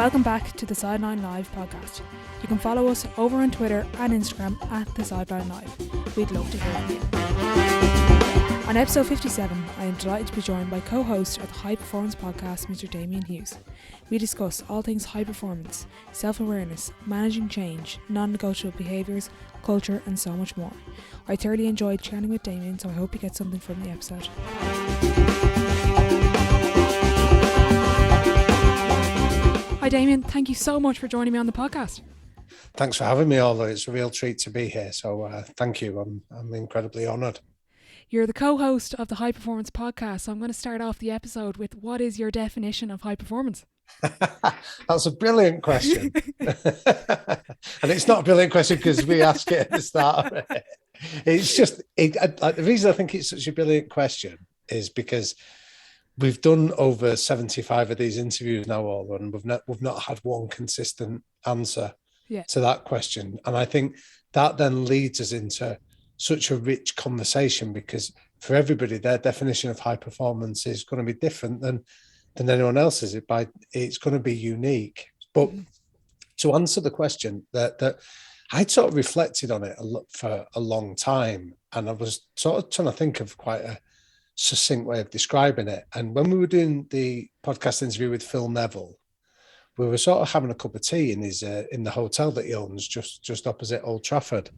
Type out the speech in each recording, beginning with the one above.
Welcome back to the Sideline Live podcast. You can follow us over on Twitter and Instagram at the Sideline Live. We'd love to hear from you. On episode 57, I am delighted to be joined by co-host of the High Performance podcast, Mr. Damian Hughes. We discuss all things high performance, self-awareness, managing change, non-negotiable behaviours, culture and so much more. I thoroughly enjoyed chatting with Damian, so I hope you get something from the episode. Hi Damian, thank you so much for joining me on the podcast. Thanks for having me, Ola. It's a real treat to be here. So thank you. I'm incredibly honoured. You're the co-host of the High Performance podcast. So I'm going to start off the episode with, what is your definition of high performance? That's a brilliant question. And it's not a brilliant question because we ask it at the start of it. It's just, the reason I think it's such a brilliant question is because we've done over 75 of these interviews now, all, and we've not had one consistent answer to that question. And I think that then leads us into such a rich conversation, because for everybody, their definition of high performance is going to be different than anyone else's. It's going to be unique. But to answer the question, that I'd sort of reflected on it for a long time, and I was sort of trying to think of quite a succinct way of describing it. And when we were doing the podcast interview with Phil Neville, we were sort of having a cup of tea in the hotel that he owns just opposite Old Trafford.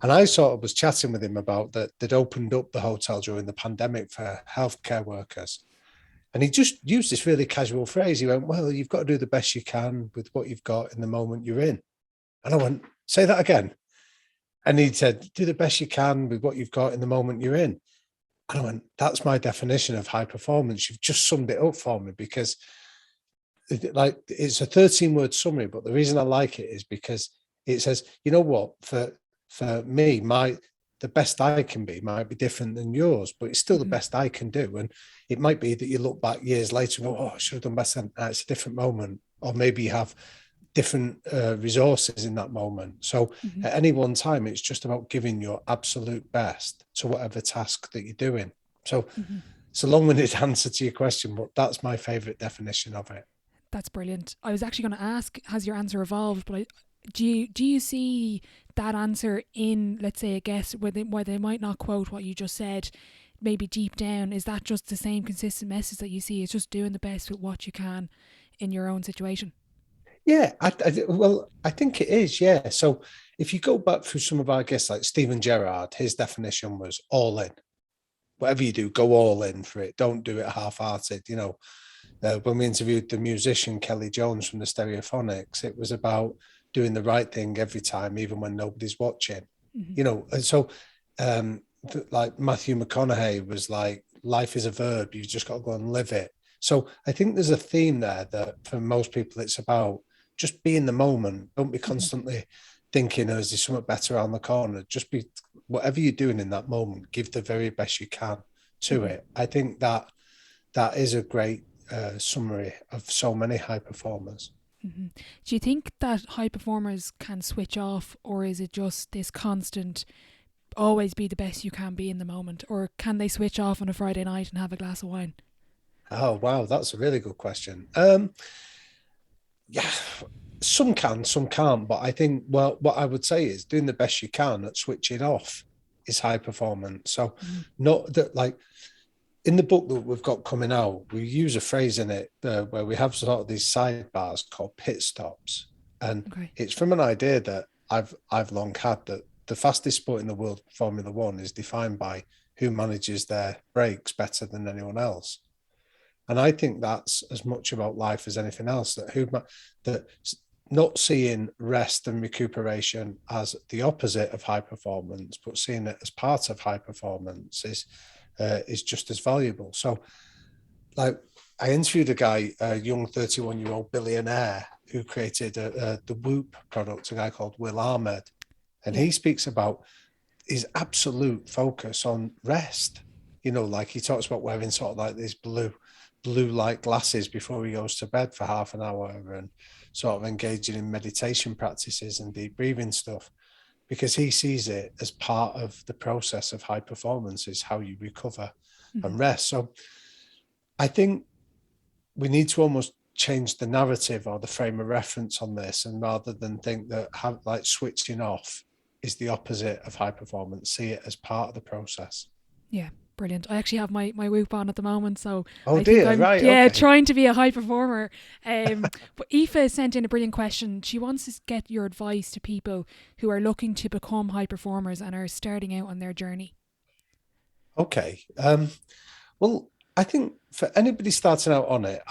And I sort of was chatting with him about that they'd opened up the hotel during the pandemic for healthcare workers. And he just used this really casual phrase. He went, well, you've got to do the best you can with what you've got in the moment you're in. And I went, say that again. And he said, do the best you can with what you've got in the moment you're in. And I went, that's my definition of high performance. You've just summed it up for me, because it's a 13-word summary, but the reason I like it is because it says, you know what, for me, the best I can be might be different than yours, but it's still the best I can do. And it might be that you look back years later and go, oh, I should have done better. It's a different moment. Or maybe you have different resources in that moment. So at any one time, it's just about giving your absolute best to whatever task that you're doing. So it's a long-winded answer to your question, but that's my favourite definition of it. That's brilliant. I was actually going to ask, has your answer evolved? But do you see that answer in, let's say, a guest where they might not quote what you just said, maybe deep down, is that just the same consistent message that you see? It's just doing the best with what you can in your own situation? Yeah, I think it is, yeah. So if you go back through some of our guests, like Stephen Gerrard, his definition was all in. Whatever you do, go all in for it. Don't do it half-hearted. You know, when we interviewed the musician Kelly Jones from the Stereophonics, it was about doing the right thing every time, even when nobody's watching. You know, and so like Matthew McConaughey was like, life is a verb. You've just got to go and live it. So I think there's a theme there that for most people, it's about just be in the moment. Don't be constantly thinking, oh, is there something better around the corner? Just be, whatever you're doing in that moment, give the very best you can to it. I think that is a great summary of so many high performers. Do you think that high performers can switch off, or is it just this constant, always be the best you can be in the moment? Or can they switch off on a Friday night and have a glass of wine? Oh, wow. That's a really good question. Yeah, some can, some can't. But I think, well, what I would say is doing the best you can at switching off is high performance. So not that, like, in the book that we've got coming out, we use a phrase in it where we have sort of these sidebars called pit stops. And it's from an idea that I've long had, that the fastest sport in the world, Formula One, is defined by who manages their brakes better than anyone else. And I think that's as much about life as anything else, that not seeing rest and recuperation as the opposite of high performance, but seeing it as part of high performance is just as valuable. So, like, I interviewed a guy, a young 31-year-old billionaire who created the Whoop product, a guy called Will Ahmed. And he speaks about his absolute focus on rest. You know, like he talks about wearing sort of like these blue light glasses before he goes to bed for half an hour, and sort of engaging in meditation practices and deep breathing stuff, because he sees it as part of the process of high performance, is how you recover and rest. So I think we need to almost change the narrative or the frame of reference on this, and rather than think that switching off is the opposite of high performance, see it as part of the process. Yeah, brilliant. I actually have my Whoop on at the moment, so Oh I think dear, I'm right, okay. trying to be a high performer. But Aoife sent in a brilliant question. She wants to get your advice to people who are looking to become high performers and are starting out on their journey. Okay. Well, I think for anybody starting out on it,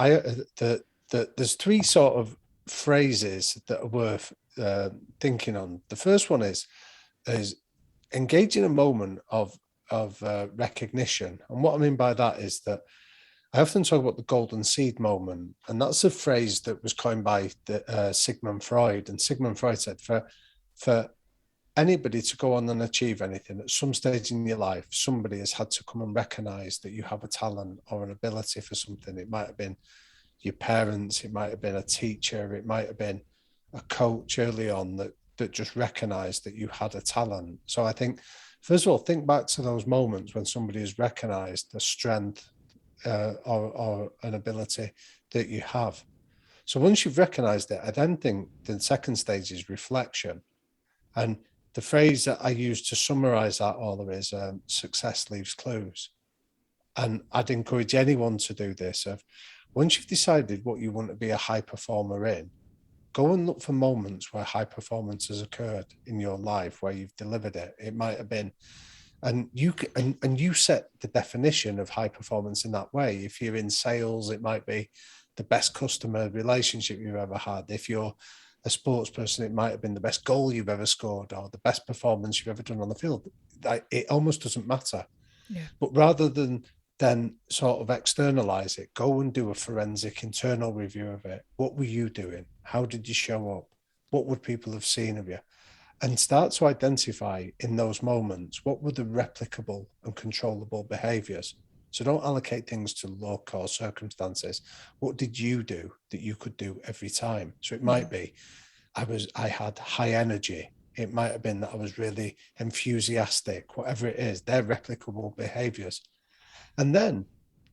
there's three sort of phrases that are worth thinking on. The first one is engage in a moment of recognition, and what I mean by that is that I often talk about the golden seed moment, and that's a phrase that was coined by Sigmund Freud. And Sigmund Freud said for anybody to go on and achieve anything at some stage in your life, somebody has had to come and recognize that you have a talent or an ability for something. It might have been your parents, it might have been a teacher, it might have been a coach early on that just recognized that you had a talent. So I think, first of all, think back to those moments when somebody has recognized the strength or an ability that you have. So once you've recognized it, I then think the second stage is reflection. And the phrase that I use to summarize that all is success leaves clues. And I'd encourage anyone to do this. Once you've decided what you want to be a high performer in, go and look for moments where high performance has occurred in your life, where you've delivered it. It might have been, and you set the definition of high performance in that way. If you're in sales, it might be the best customer relationship you've ever had. If you're a sports person, it might have been the best goal you've ever scored or the best performance you've ever done on the field. It almost doesn't matter. Yeah. But rather than sort of externalize it, go and do a forensic internal review of it. What were you doing? How did you show up? What would people have seen of you? And start to identify in those moments, what were the replicable and controllable behaviors? So don't allocate things to luck or circumstances. What did you do that you could do every time? So it might be, I had high energy. It might have been that I was really enthusiastic, whatever it is, they're replicable behaviors. And then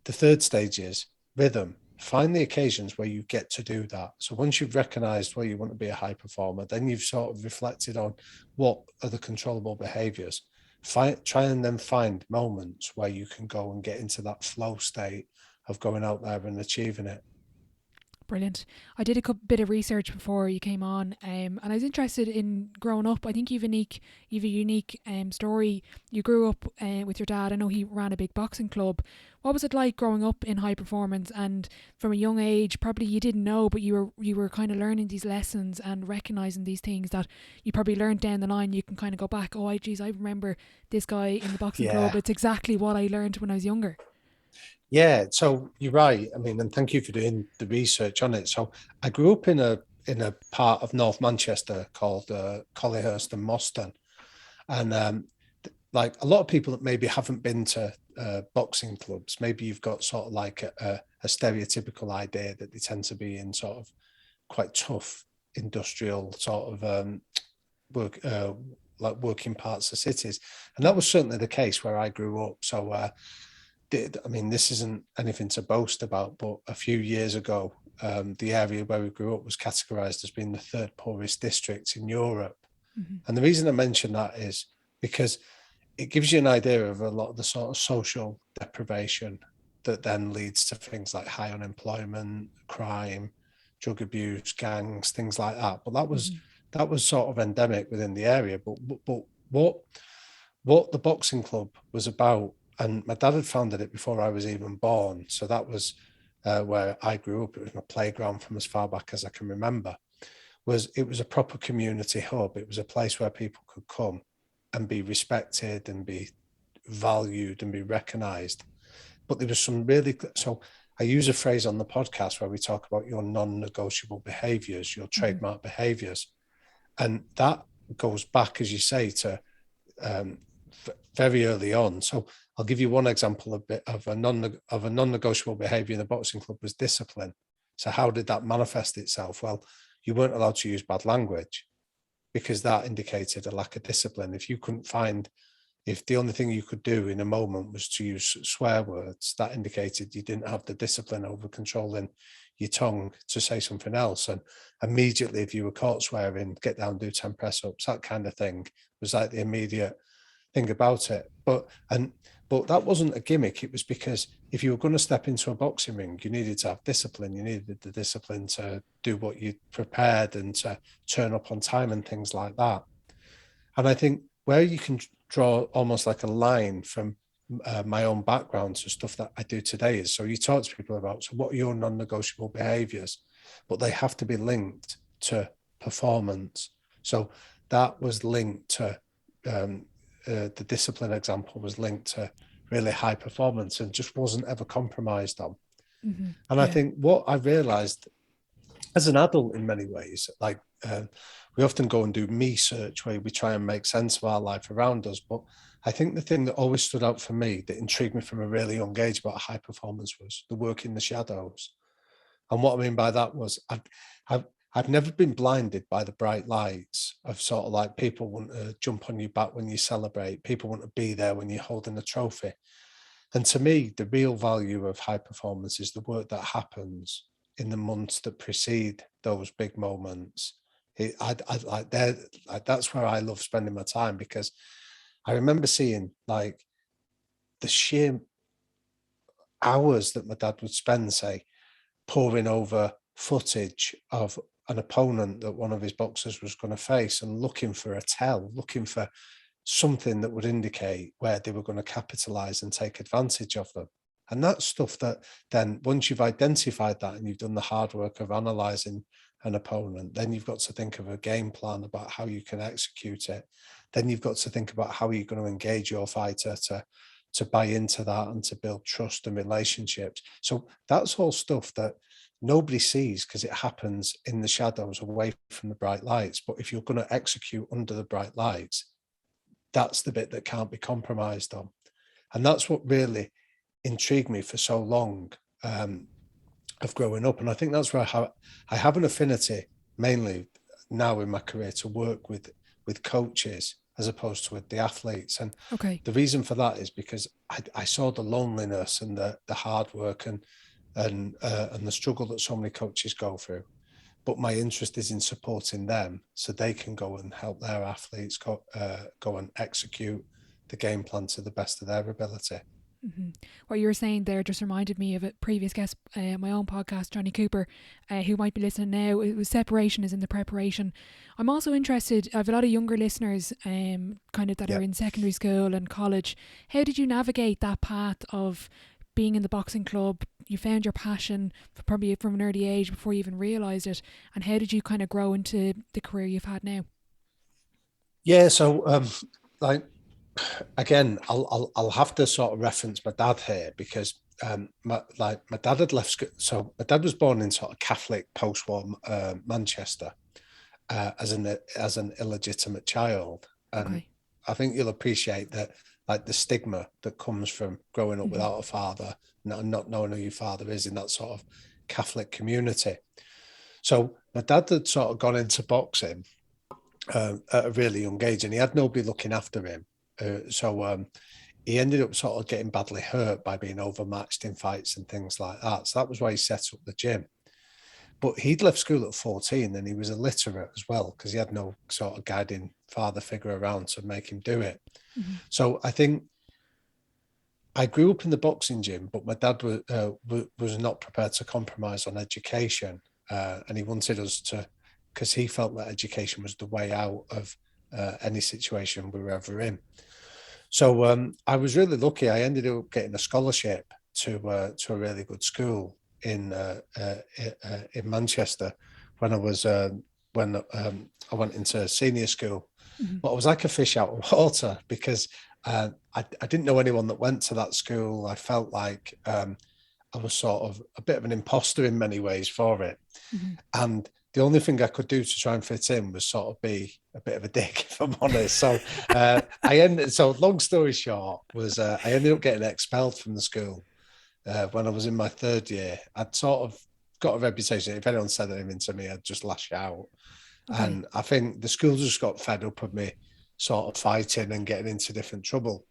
the third stage is rhythm. Find the occasions where you get to do that. So once you've recognized where you want to be a high performer, then you've sort of reflected on what are the controllable behaviors. Try and then find moments where you can go and get into that flow state of going out there and achieving it. Brilliant. I did a bit of research before you came on, and I was interested in growing up. I think you've a unique story. You grew up with your dad. I know he ran a big boxing club. What was it like growing up in high performance? And from a young age, probably you didn't know, but you were kind of learning these lessons and recognizing these things that you probably learned down the line. You can kind of go back, I remember this guy in the boxing club. It's exactly what I learned when I was younger. Yeah, so you're right. I mean, and thank you for doing the research on it. So I grew up in a part of North Manchester called Collyhurst and Moston, and like a lot of people that maybe haven't been to boxing clubs, maybe you've got sort of like a stereotypical idea that they tend to be in sort of quite tough industrial sort of working parts of cities, and that was certainly the case where I grew up. So. I mean, this isn't anything to boast about, but a few years ago, the area where we grew up was categorized as being the third poorest district in Europe. Mm-hmm. And the reason I mention that is because it gives you an idea of a lot of the sort of social deprivation that then leads to things like high unemployment, crime, drug abuse, gangs, things like that. But that was sort of endemic within the area. But what the boxing club was about, and my dad had founded it before I was even born. So that was where I grew up. It was my playground from as far back as I can remember. It was a proper community hub. It was a place where people could come and be respected and be valued and be recognized. But there was some so I use a phrase on the podcast where we talk about your non-negotiable behaviors, your trademark behaviors. And that goes back, as you say, to very early on. So I'll give you one example of a non-negotiable behavior in the boxing club was discipline. So how did that manifest itself? Well, you weren't allowed to use bad language because that indicated a lack of discipline. If the only thing you could do in a moment was to use swear words, that indicated you didn't have the discipline over controlling your tongue to say something else. And immediately, if you were caught swearing, get down, do 10 press ups, that kind of thing was like the immediate thing about it. But that wasn't a gimmick. It was because if you were going to step into a boxing ring, you needed to have discipline. You needed the discipline to do what you prepared and to turn up on time and things like that. And I think where you can draw almost like a line from my own background to stuff that I do today is, so you talk to people about, so what are your non-negotiable behaviours? But they have to be linked to performance. So that was linked to the discipline example was linked to really high performance and just wasn't ever compromised on. Mm-hmm. And I think what I realized as an adult in many ways, like we often go and do me search where we try and make sense of our life around us. But I think the thing that always stood out for me that intrigued me from a really young age about high performance was the work in the shadows. And what I mean by that was I've never been blinded by the bright lights of sort of like people want to jump on your back when you celebrate. People want to be there when you're holding a trophy. And to me, the real value of high performance is the work that happens in the months that precede those big moments. That's where I love spending my time, because I remember seeing like the sheer hours that my dad would spend, say, poring over footage of an opponent that one of his boxers was going to face and looking for a tell, looking for something that would indicate where they were going to capitalize and take advantage of them. And that's stuff that then once you've identified that and you've done the hard work of analyzing an opponent, then you've got to think of a game plan about how you can execute it. Then you've got to think about how you're going to engage your fighter to buy into that and to build trust and relationships. So that's all stuff that nobody sees because it happens in the shadows away from the bright lights. But if you're going to execute under the bright lights, that's the bit that can't be compromised on. And that's what really intrigued me for so long of growing up. And I think that's where I have an affinity mainly now in my career to work with coaches as opposed to with the athletes. And the reason for that is because I saw the loneliness and the hard work and the struggle that so many coaches go through. But my interest is in supporting them so they can go and help their athletes go and execute the game plan to the best of their ability. Mm-hmm. What you were saying there just reminded me of a previous guest, my own podcast, Johnny Cooper, who might be listening now. It was separation is in the preparation. I'm also interested, I have a lot of younger listeners kind of that are in secondary school and college. How did you navigate that path of being in the boxing club? You found your passion probably from an early age before you even realised it. And how did you kind of grow into the career you've had now? Yeah, so again, I'll have to sort of reference my dad here because my dad had left school. So my dad was born in sort of Catholic post-war Manchester as an illegitimate child, and I think you'll appreciate that, like the stigma that comes from growing up without a father and not knowing who your father is in that sort of Catholic community. So my dad had sort of gone into boxing at a really young age, and he had nobody looking after him. So he ended up sort of getting badly hurt by being overmatched in fights and things like that. So that was why he set up the gym. But he'd left school at 14 and he was illiterate as well because he had no sort of guiding father figure around to make him do it. Mm-hmm. So I think I grew up in the boxing gym, but my dad was not prepared to compromise on education. And he wanted us to, because he felt that education was the way out of any situation we were ever in. So I was really lucky. I ended up getting a scholarship to a really good school in Manchester when I was when I went into senior school. Mm-hmm. But I was like a fish out of water because I didn't know anyone that went to that school. I felt like I was sort of a bit of an imposter in many ways for it. Mm-hmm. And the only thing I could do to try and fit in was sort of be a bit of a dick, if I'm honest. So so long story short was I ended up getting expelled from the school when I was in my third year. I'd sort of got a reputation. If anyone said anything to me, I'd just lash out. Okay. And I think the school just got fed up of me sort of fighting and getting into different trouble.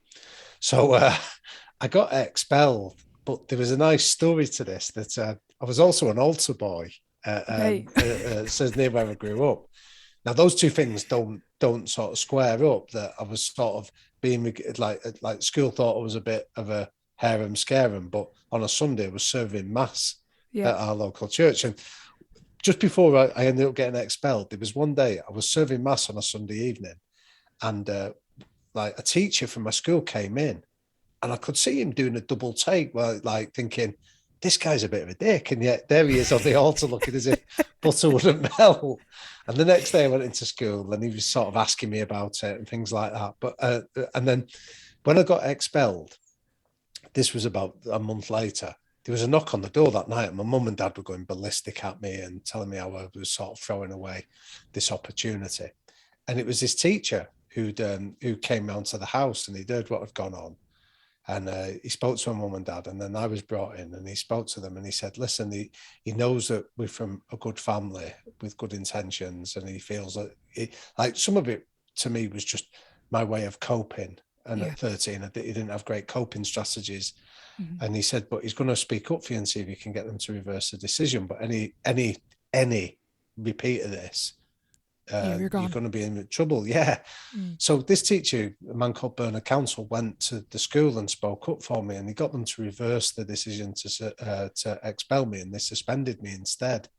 So I got expelled. But there was a nice story to this that I was also an altar boy. Says near where I grew up. Now those two things don't sort of square up. That I was sort of being like school thought I was a bit of a harem scarum, but on a Sunday I was serving mass at our local church. And just before I ended up getting expelled, there was one day I was serving mass on a Sunday evening, and like a teacher from my school came in, and I could see him doing a double take, where like thinking, this guy's a bit of a dick, and yet there he is on the altar looking as if butter wouldn't melt. And the next day I went into school, and he was sort of asking me about it and things like that. But and then when I got expelled, this was about a month later, there was a knock on the door that night, and my mum and dad were going ballistic at me and telling me how I was sort of throwing away this opportunity. And it was this teacher who came round to the house, and he'd heard what had gone on. And he spoke to my mum and dad, and then I was brought in, and he spoke to them, and he said, listen, he knows that we're from a good family with good intentions, and he feels that like some of it to me was just my way of coping. And at 13, he didn't have great coping strategies. Mm-hmm. And he said, but he's going to speak up for you and see if he can get them to reverse the decision. But any repeat of this, you're going to be in trouble. Yeah. So this teacher, a man called Bernard Council, went to the school and spoke up for me, and he got them to reverse the decision to expel me, and they suspended me instead.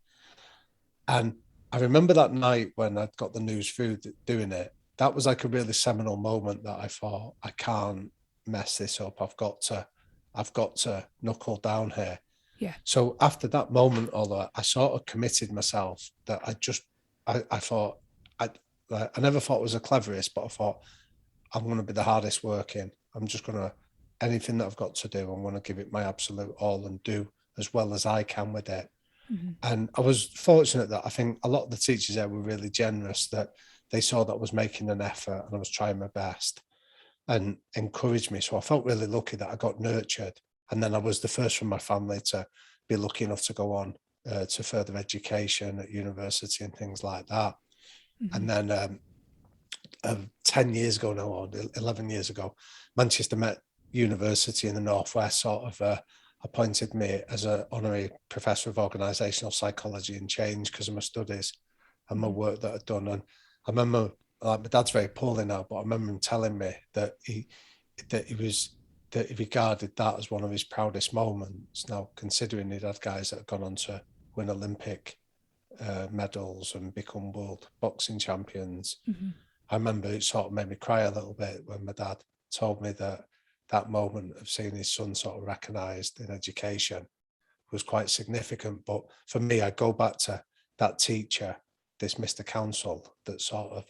And I remember that night when I got the news through doing it, that was like a really seminal moment that I thought, I can't mess this up. I've got to knuckle down here. Yeah. So after that moment, although I sort of committed myself that I thought, I never thought it was the cleverest, but I thought I'm going to be the hardest working. I'm just going to, anything that I've got to do, I'm going to give it my absolute all and do as well as I can with it. Mm-hmm. And I was fortunate that I think a lot of the teachers there were really generous, that they saw that I was making an effort and I was trying my best and encouraged me. So I felt really lucky that I got nurtured. And then I was the first from my family to be lucky enough to go on to further education at university and things like that. Mm-hmm. And then 10 years ago now, or 11 years ago, Manchester Met University in the Northwest sort of appointed me as an honorary professor of organisational psychology and change because of my studies and my work that I'd done. And I remember, like, my dad's very poorly now, but I remember him telling me that he regarded that as one of his proudest moments. Now, considering he'd had guys that had gone on to win Olympic medals and become world boxing champions. Mm-hmm. I remember it sort of made me cry a little bit when my dad told me that moment of seeing his son sort of recognised in education was quite significant. But for me, I go back to that teacher, this Mr. Council, that sort of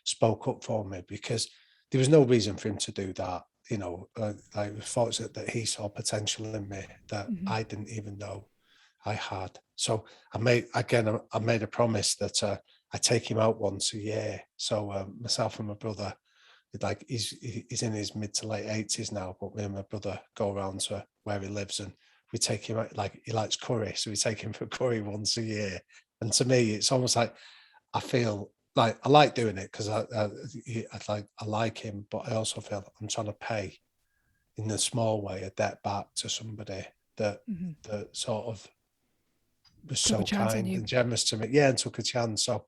spoke up for me, because there was no reason for him to do that. You know, I was fortunate that he saw potential in me that mm-hmm. I didn't even know I had. So I made a promise that I take him out once a year. So myself and my brother, like he's in his mid to late 80s now, but me and my brother go around to where he lives and we take him out. Like, he likes curry, so we take him for curry once a year. And to me, it's almost like I feel like I like doing it because I like him, but I also feel I'm trying to pay in a small way a debt back to somebody that mm-hmm. that sort of was so kind and generous to me. Yeah, and took a chance. So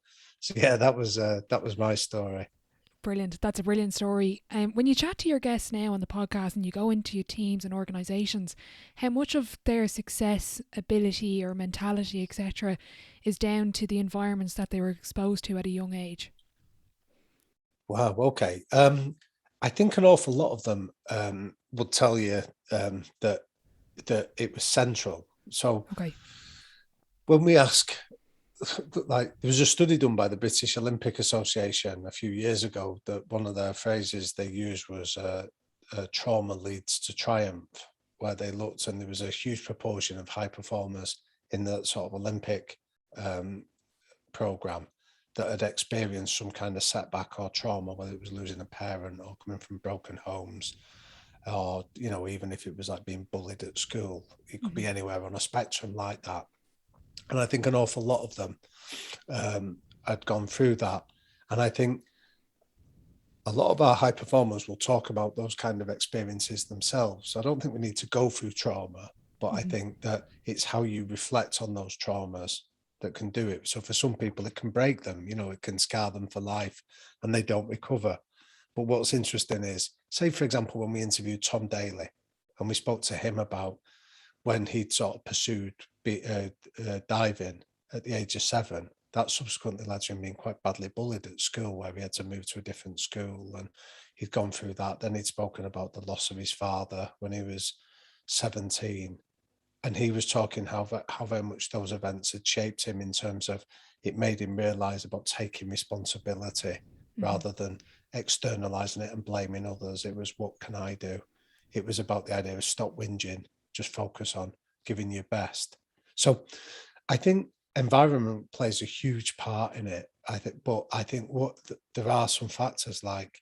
yeah, that was my story. Brilliant. That's a brilliant story. When you chat to your guests now on the podcast and you go into your teams and organisations, how much of their success, ability or mentality, etc., is down to the environments that they were exposed to at a young age? Wow, okay. I think an awful lot of them would tell you that it was central. So okay. When we ask, like, there was a study done by the British Olympic Association a few years ago that one of their phrases they used was trauma leads to triumph, where they looked and there was a huge proportion of high performers in that sort of Olympic program that had experienced some kind of setback or trauma, whether it was losing a parent or coming from broken homes, or, you know, even if it was like being bullied at school, it could be anywhere on a spectrum like that. And I think an awful lot of them had gone through that. And I think a lot of our high performers will talk about those kind of experiences themselves. So I don't think we need to go through trauma, but I think that it's how you reflect on those traumas that can do it. So for some people, it can break them, it can scar them for life and they don't recover. But what's interesting is, say, for example, when we interviewed Tom Daly and we spoke to him about when he'd sort of pursued diving at the age of 7, that subsequently led to him being quite badly bullied at school, where he had to move to a different school, and he'd gone through that. Then he'd spoken about the loss of his father when he was 17, and he was talking how very much those events had shaped him in terms of it made him realise about taking responsibility rather than externalising it and blaming others. It was, what can I do? It was about the idea of stop whinging, just focus on giving your best. So I think environment plays a huge part in it. I think there are some factors, like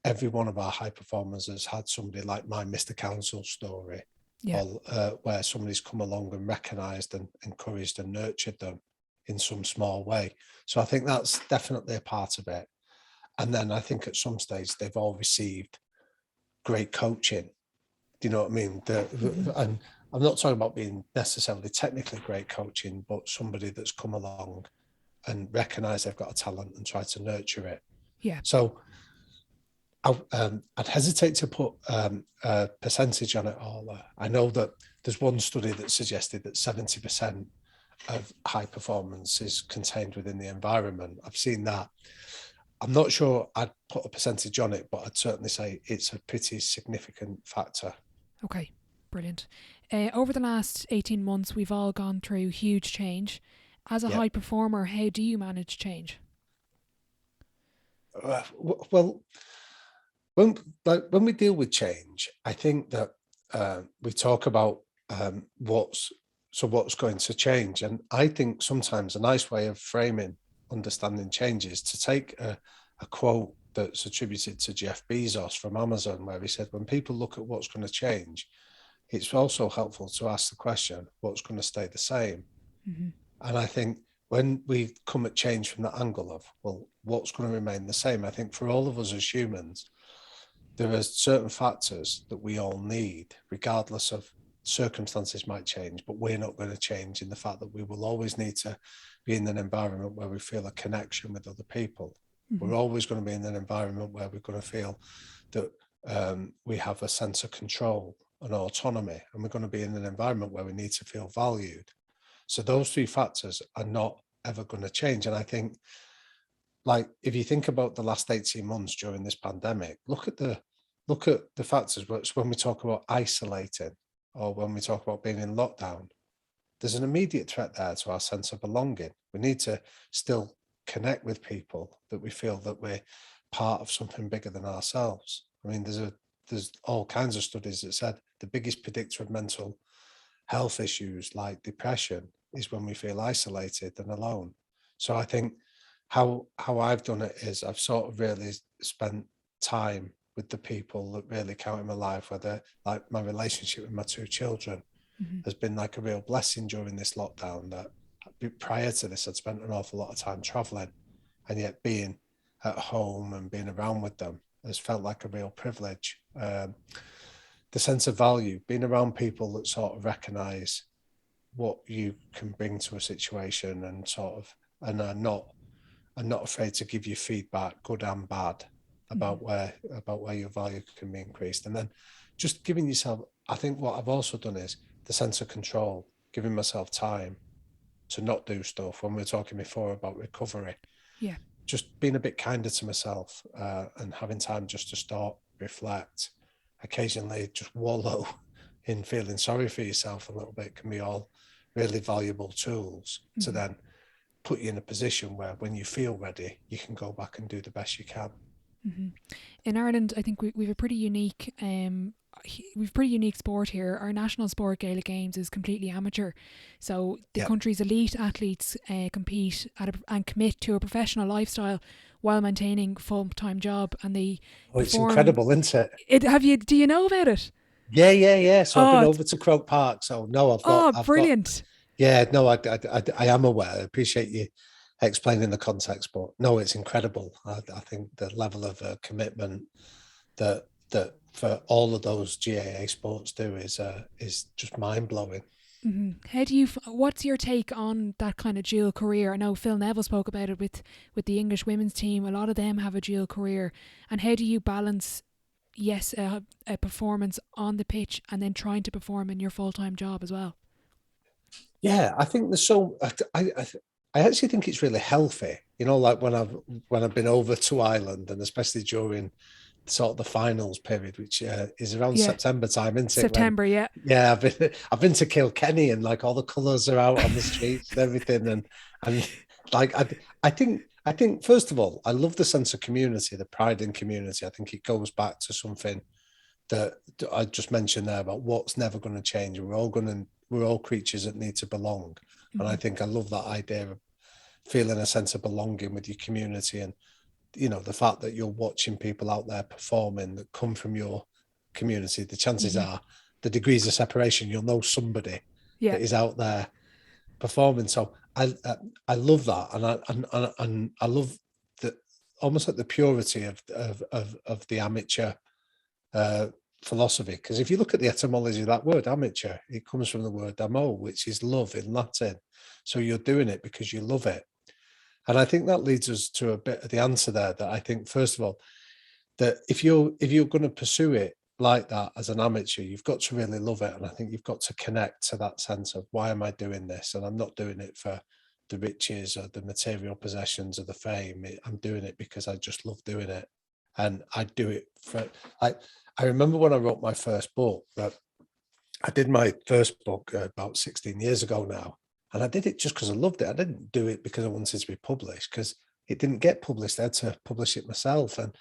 every one of our high performers has had somebody like my Mr. Council story, or where somebody's come along and recognised and encouraged and nurtured them in some small way. So I think that's definitely a part of it. And then I think at some stage they've all received great coaching. Do you know what I mean? And I'm not talking about being necessarily technically great coaching, but somebody that's come along and recognised they've got a talent and tried to nurture it. Yeah. So I'd hesitate to put a percentage on it all. I know that there's one study that suggested that 70% of high performance is contained within the environment. I've seen that. I'm not sure I'd put a percentage on it, but I'd certainly say it's a pretty significant factor. Okay, brilliant. Over the last 18 months, we've all gone through huge change. As a high performer, how do you manage change? Well, when we deal with change, I think that we talk about what's going to change. And I think sometimes a nice way of framing understanding change is to take a quote that's attributed to Jeff Bezos from Amazon, where he said, when people look at what's going to change, it's also helpful to ask the question, what's going to stay the same? Mm-hmm. And I think when we come at change from that angle of, well, what's going to remain the same? I think for all of us as humans, there are certain factors that we all need, regardless of circumstances might change, but we're not going to change in the fact that we will always need to be in an environment where we feel a connection with other people. Mm-hmm. We're always going to be in an environment where we're going to feel that we have a sense of control and autonomy, and we're going to be in an environment where we need to feel valued. So those three factors are not ever going to change. And I think, like, if you think about the last 18 months during this pandemic, look at the factors when we talk about isolating, or when we talk about being in lockdown, there's an immediate threat there to our sense of belonging. We need to still connect with people, that we feel that we're part of something bigger than ourselves. I mean, there's all kinds of studies that said the biggest predictor of mental health issues like depression is when we feel isolated and alone. So I think how I've done it is I've sort of really spent time with the people that really count in my life, whether like my relationship with my 2 children has been like a real blessing during this lockdown. That prior to this, I'd spent an awful lot of time traveling, and yet being at home and being around with them has felt like a real privilege. The sense of value, being around people that sort of recognize what you can bring to a situation and are not afraid to give you feedback, good and bad, about where your value can be increased. And then just giving yourself, I think what I've also done is the sense of control, giving myself time to not do stuff. When we were talking before about recovery, just being a bit kinder to myself, and having time just to stop, reflect, occasionally just wallow in feeling sorry for yourself a little bit, can be all really valuable tools to then put you in a position where when you feel ready, you can go back and do the best you can. Mm-hmm. In Ireland, I think we've a pretty unique sport here. Our national sport, Gaelic Games, is completely amateur. So the country's elite athletes compete and commit to a professional lifestyle while maintaining a full-time job, and they it's incredible, isn't it? Do you know about it? Yeah. So I've been over to Croke Park. So no, I've brilliant. I am aware. I appreciate you explaining the context, but no, it's incredible. I think the level of commitment that for all of those GAA sports do is just mind blowing. How what's your take on that kind of dual career? I know Phil Neville spoke about it with the English women's team. A lot of them have a dual career. And how do you balance, yes, a performance on the pitch and then trying to perform in your full-time job as well? Yeah, I think there's I actually think it's really healthy. You know, like when I've been over to Ireland, and especially during sort of the finals period, which is around Yeah. September time, isn't it? September, yeah. Yeah, I've been to Kilkenny, and like all the colours are out on the streets and everything, and like I think first of all, I love the sense of community, the pride in community. I think it goes back to something that I just mentioned there about what's never going to change. We're all creatures that need to belong, and I think I love that idea of feeling a sense of belonging with your community, and the fact that you're watching people out there performing that come from your community. The chances are, the degrees of separation, you'll know somebody that is out there performing. So I love that, and I love the almost like the purity of the amateur philosophy. Because if you look at the etymology of that word amateur, it comes from the word amo, which is love in Latin. So you're doing it because you love it. And I think that leads us to a bit of the answer there, that I think, first of all, that if you're going to pursue it like that as an amateur, you've got to really love it. And I think you've got to connect to that sense of, why am I doing this? And I'm not doing it for the riches or the material possessions or the fame. I'm doing it because I just love doing it. And I do it I remember when I wrote my first book, that I did my first book about 16 years ago now. And I did it just because I loved it. I didn't do it because I wanted to be published, because it didn't get published. I had to publish it myself. And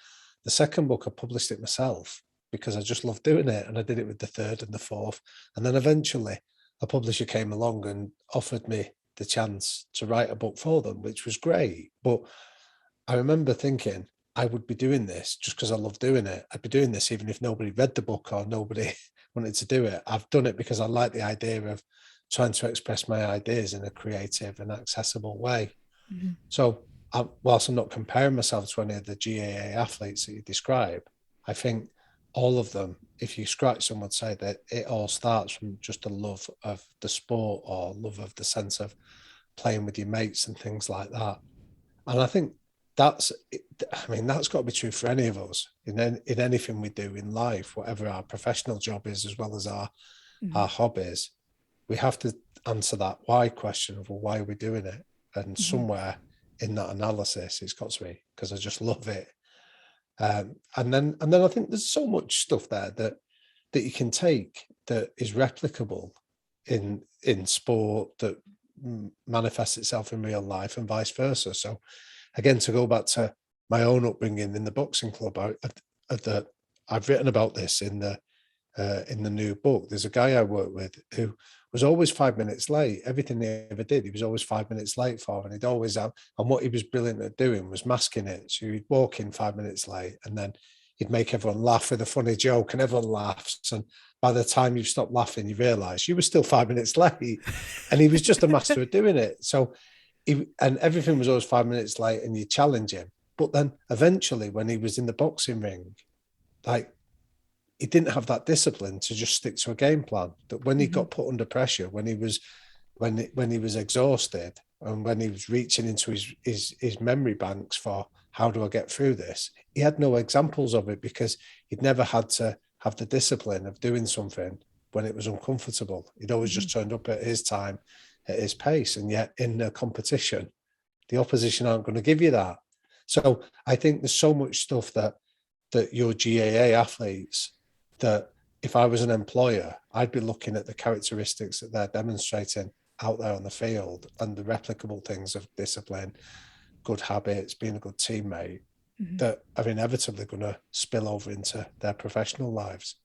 the second book, I published it myself because I just loved doing it. And I did it with the third and the fourth. And then eventually a publisher came along and offered me the chance to write a book for them, which was great. But I remember thinking, I would be doing this just because I love doing it. I'd be doing this even if nobody read the book or nobody wanted to do it. I've done it because I like the idea of trying to express my ideas in a creative and accessible way. So whilst I'm not comparing myself to any of the GAA athletes that you describe, I think all of them, if you scratch them, would say that it all starts from just a love of the sport or love of the sense of playing with your mates and things like that. And I think that's got to be true for any of us in anything we do in life, whatever our professional job is, as well as our hobbies. We have to answer that why question of, well, why are we doing it? And somewhere in that analysis, it's got to be because I just love it. And then I think there's so much stuff there that you can take that is replicable in sport, that manifests itself in real life, and vice versa. So again, to go back to my own upbringing in the boxing club, I've written about this in the new book. There's a guy I work with who was always 5 minutes late. Everything he ever did, he was always 5 minutes late for, and he'd always have. And what he was brilliant at doing was masking it. So he'd walk in 5 minutes late, and then he'd make everyone laugh with a funny joke, and everyone laughs. And by the time you've stopped laughing, you realise you were still 5 minutes late, and he was just a master of doing it. So, and everything was always 5 minutes late, and you challenge him. But then eventually, when he was in the boxing ring, like, he didn't have that discipline to just stick to a game plan. That when he got put under pressure, when he was exhausted, and when he was reaching into his memory banks for, how do I get through this? He had no examples of it, because he'd never had to have the discipline of doing something when it was uncomfortable. He'd always just turned up at his time, at his pace. And yet in a competition, the opposition aren't going to give you that. So I think there's so much stuff that your GAA athletes, that if I was an employer, I'd be looking at the characteristics that they're demonstrating out there on the field, and the replicable things of discipline, good habits, being a good teammate, that are inevitably going to spill over into their professional lives.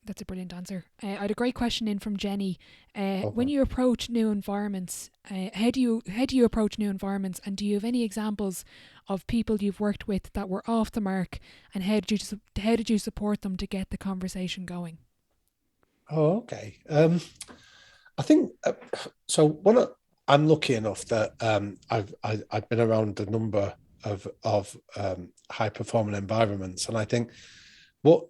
That's a brilliant answer. I had a great question in from Jenny. When you approach new environments, how do you approach new environments, and do you have any examples of people you've worked with that were off the mark, and how did you support them to get the conversation going? Oh, okay. I think so. When I'm lucky enough that I've been around a number of high performing environments, and I think what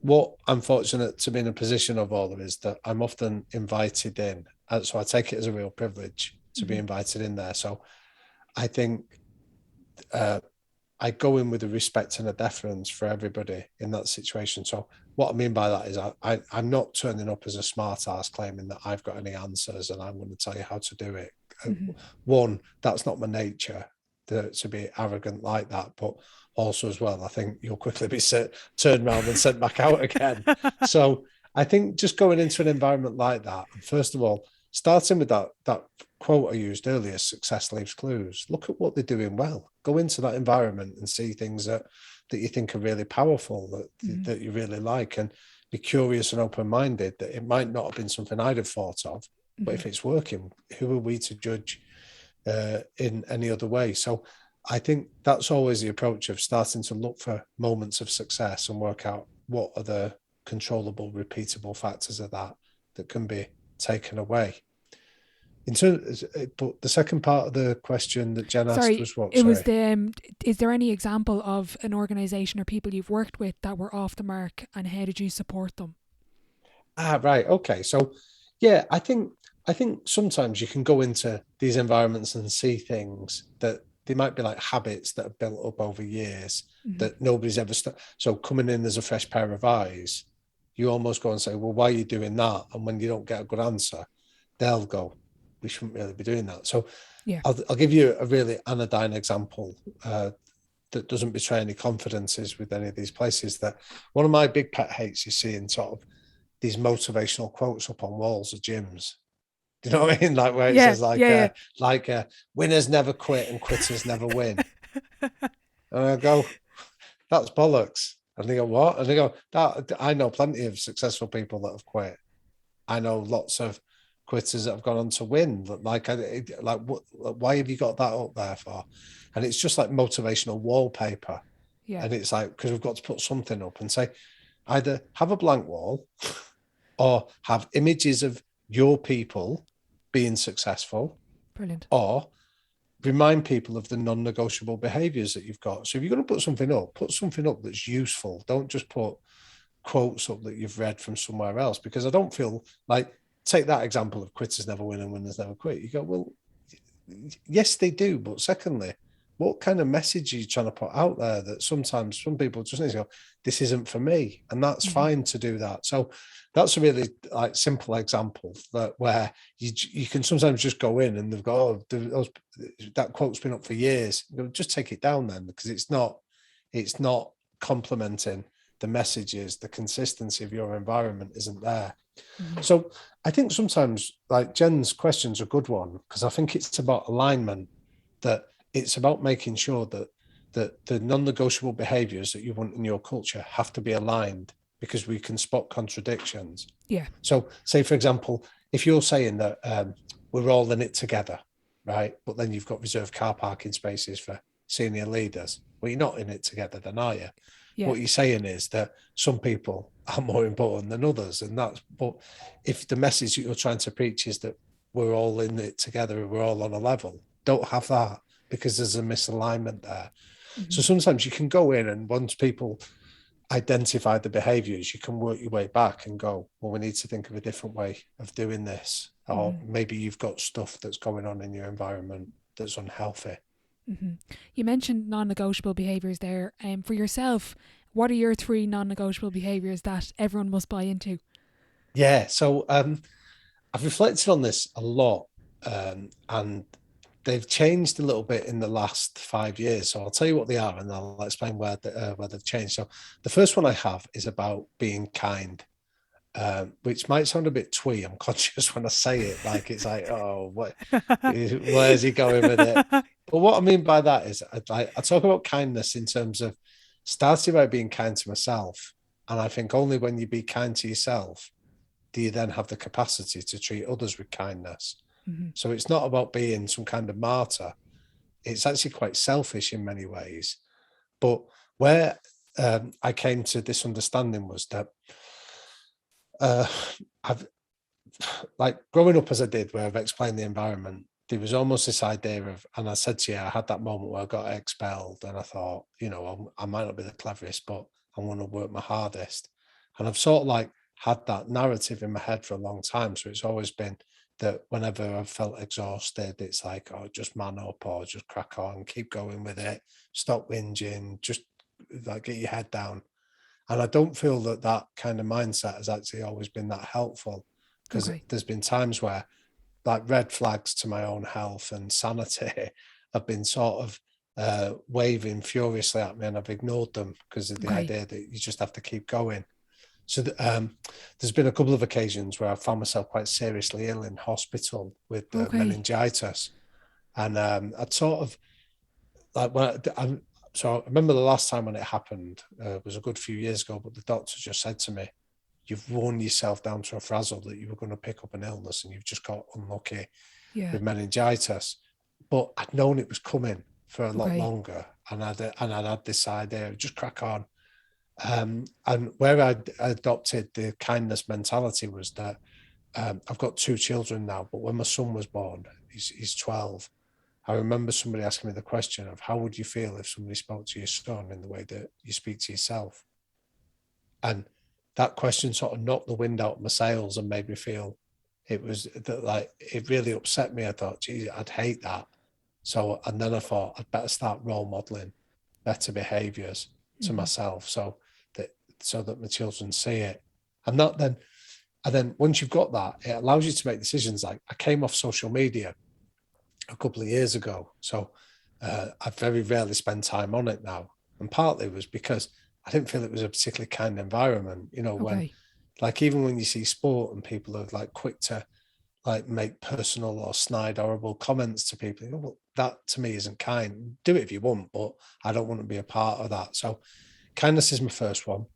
what I'm fortunate to be in a position of, all is that I'm often invited in. And so I take it as a real privilege to be invited in there. So I think I go in with a respect and a deference for everybody in that situation. So what I mean by that is I'm not turning up as a smart ass claiming that I've got any answers and I'm going to tell you how to do it. One, that's not my nature to be arrogant like that. But also as well, I think you'll quickly be turned around and sent back out again. So I think just going into an environment like that, first of all, starting with that quote I used earlier, success leaves clues. Look at what they're doing well. Go into that environment and see things that you think are really powerful, that you really like, and be curious and open-minded that it might not have been something I'd have thought of, but if it's working, who are we to judge in any other way? So I think that's always the approach of starting to look for moments of success and work out what are the controllable, repeatable factors of that can be taken away. In terms, but the second part of the question that Jen asked was what? It was is there any example of an organisation or people you've worked with that were off the mark, and how did you support them? Right. Okay. So, yeah, I think sometimes you can go into these environments and see things that they might be like habits that have built up over years that nobody's ever so coming in as a fresh pair of eyes, you almost go and say, well, why are you doing that? And when you don't get a good answer, they'll go, we shouldn't really be doing that. So I'll give you a really anodyne example that doesn't betray any confidences with any of these places. That one of my big pet hates you see in sort of these motivational quotes up on walls of gyms. Do you know what I mean? Like where it says winners never quit and quitters never win. And I go, that's bollocks. And they go, what? And they go, that I know plenty of successful people that have quit. I know lots of quitters that have gone on to win. Why have you got that up there for? And it's just like motivational wallpaper. And it's like, because we've got to put something up and say, either have a blank wall or have images of your people being successful. Brilliant. Or remind people of the non-negotiable behaviours that you've got. So if you're going to put something up that's useful. Don't just put quotes up that you've read from somewhere else, because I don't feel like, take that example of quitters never win and winners never quit. You go, well, yes, they do. But secondly, what kind of message are you trying to put out there that sometimes some people just need to go, this isn't for me. And that's fine to do that. So that's a really like simple example where you can sometimes just go in and they've got, that quote's been up for years. Just take it down then, because it's not complementing the messages. The consistency of your environment isn't there. So I think sometimes, like Jen's question's a good one, because I think it's about alignment, that it's about making sure that the non-negotiable behaviours that you want in your culture have to be aligned, because we can spot contradictions. Yeah. So say, for example, if you're saying that we're all in it together, right? But then you've got reserved car parking spaces for senior leaders. Well, you're not in it together then, are you? Yeah. What you're saying is that some people are more important than others. But if the message that you're trying to preach is that we're all in it together, we're all on a level, don't have that, because there's a misalignment there. So sometimes you can go in, and once people identify the behaviours, you can work your way back and go, well, we need to think of a different way of doing this. Or maybe you've got stuff that's going on in your environment that's unhealthy. You mentioned non-negotiable behaviours there. For yourself, what are your 3 non-negotiable behaviours that everyone must buy into? Yeah, so I've reflected on this a lot, and they've changed a little bit in the last 5 years. So I'll tell you what they are, and I'll explain where they've changed. So the first one I have is about being kind, which might sound a bit twee. I'm conscious when I say it, like it's like, oh, where's he going with it? But what I mean by that is I talk about kindness in terms of starting by being kind to myself. And I think only when you be kind to yourself do you then have the capacity to treat others with kindness. So it's not about being some kind of martyr. It's actually quite selfish in many ways. But where I came to this understanding was that I've, like growing up as I did, where I've explained the environment, there was almost this idea of, and I said to you, I had that moment where I got expelled and I thought, I might not be the cleverest, but I'm going to work my hardest. And I've sort of like had that narrative in my head for a long time. So it's always been that whenever I've felt exhausted, it's like, oh, just man up or just crack on, keep going with it, stop whinging, just like get your head down. And I don't feel that that kind of mindset has actually always been that helpful, because Okay. there's been times where like red flags to my own health and sanity have been sort of waving furiously at me, and I've ignored them because of the Okay. idea that you just have to keep going. So there's been a couple of occasions where I found myself quite seriously ill in hospital with Okay. meningitis. And I'd sort of like so I remember the last time when it happened was a good few years ago, but the doctor just said to me, "You've worn yourself down to a frazzle that you were going to pick up an illness, and you've just got unlucky Yeah. with meningitis." But I'd known it was coming for a lot Okay. longer, and I'd had this idea of just crack on. And where I adopted the kindness mentality was that I've got two children now, but when my son was born, he's 12. I remember somebody asking me the question of how would you feel if somebody spoke to your son in the way that you speak to yourself? And that question sort of knocked the wind out of my sails and made me feel it was that, like, it really upset me. I thought, geez, I'd hate that. So, and then I thought I'd better start role modeling better behaviours to myself, so that my children see it. And that then, and then once you've got that, it allows you to make decisions. Like I came off social media a couple of years ago, so I very rarely spend time on it now. And partly was because I didn't feel it was a particularly kind environment. You know, when Okay. like even when you see sport and people are like quick to like make personal or snide horrible comments to people, you know, well, that to me isn't kind. Do it if you want, but I don't want to be a part of that. So kindness is my first one.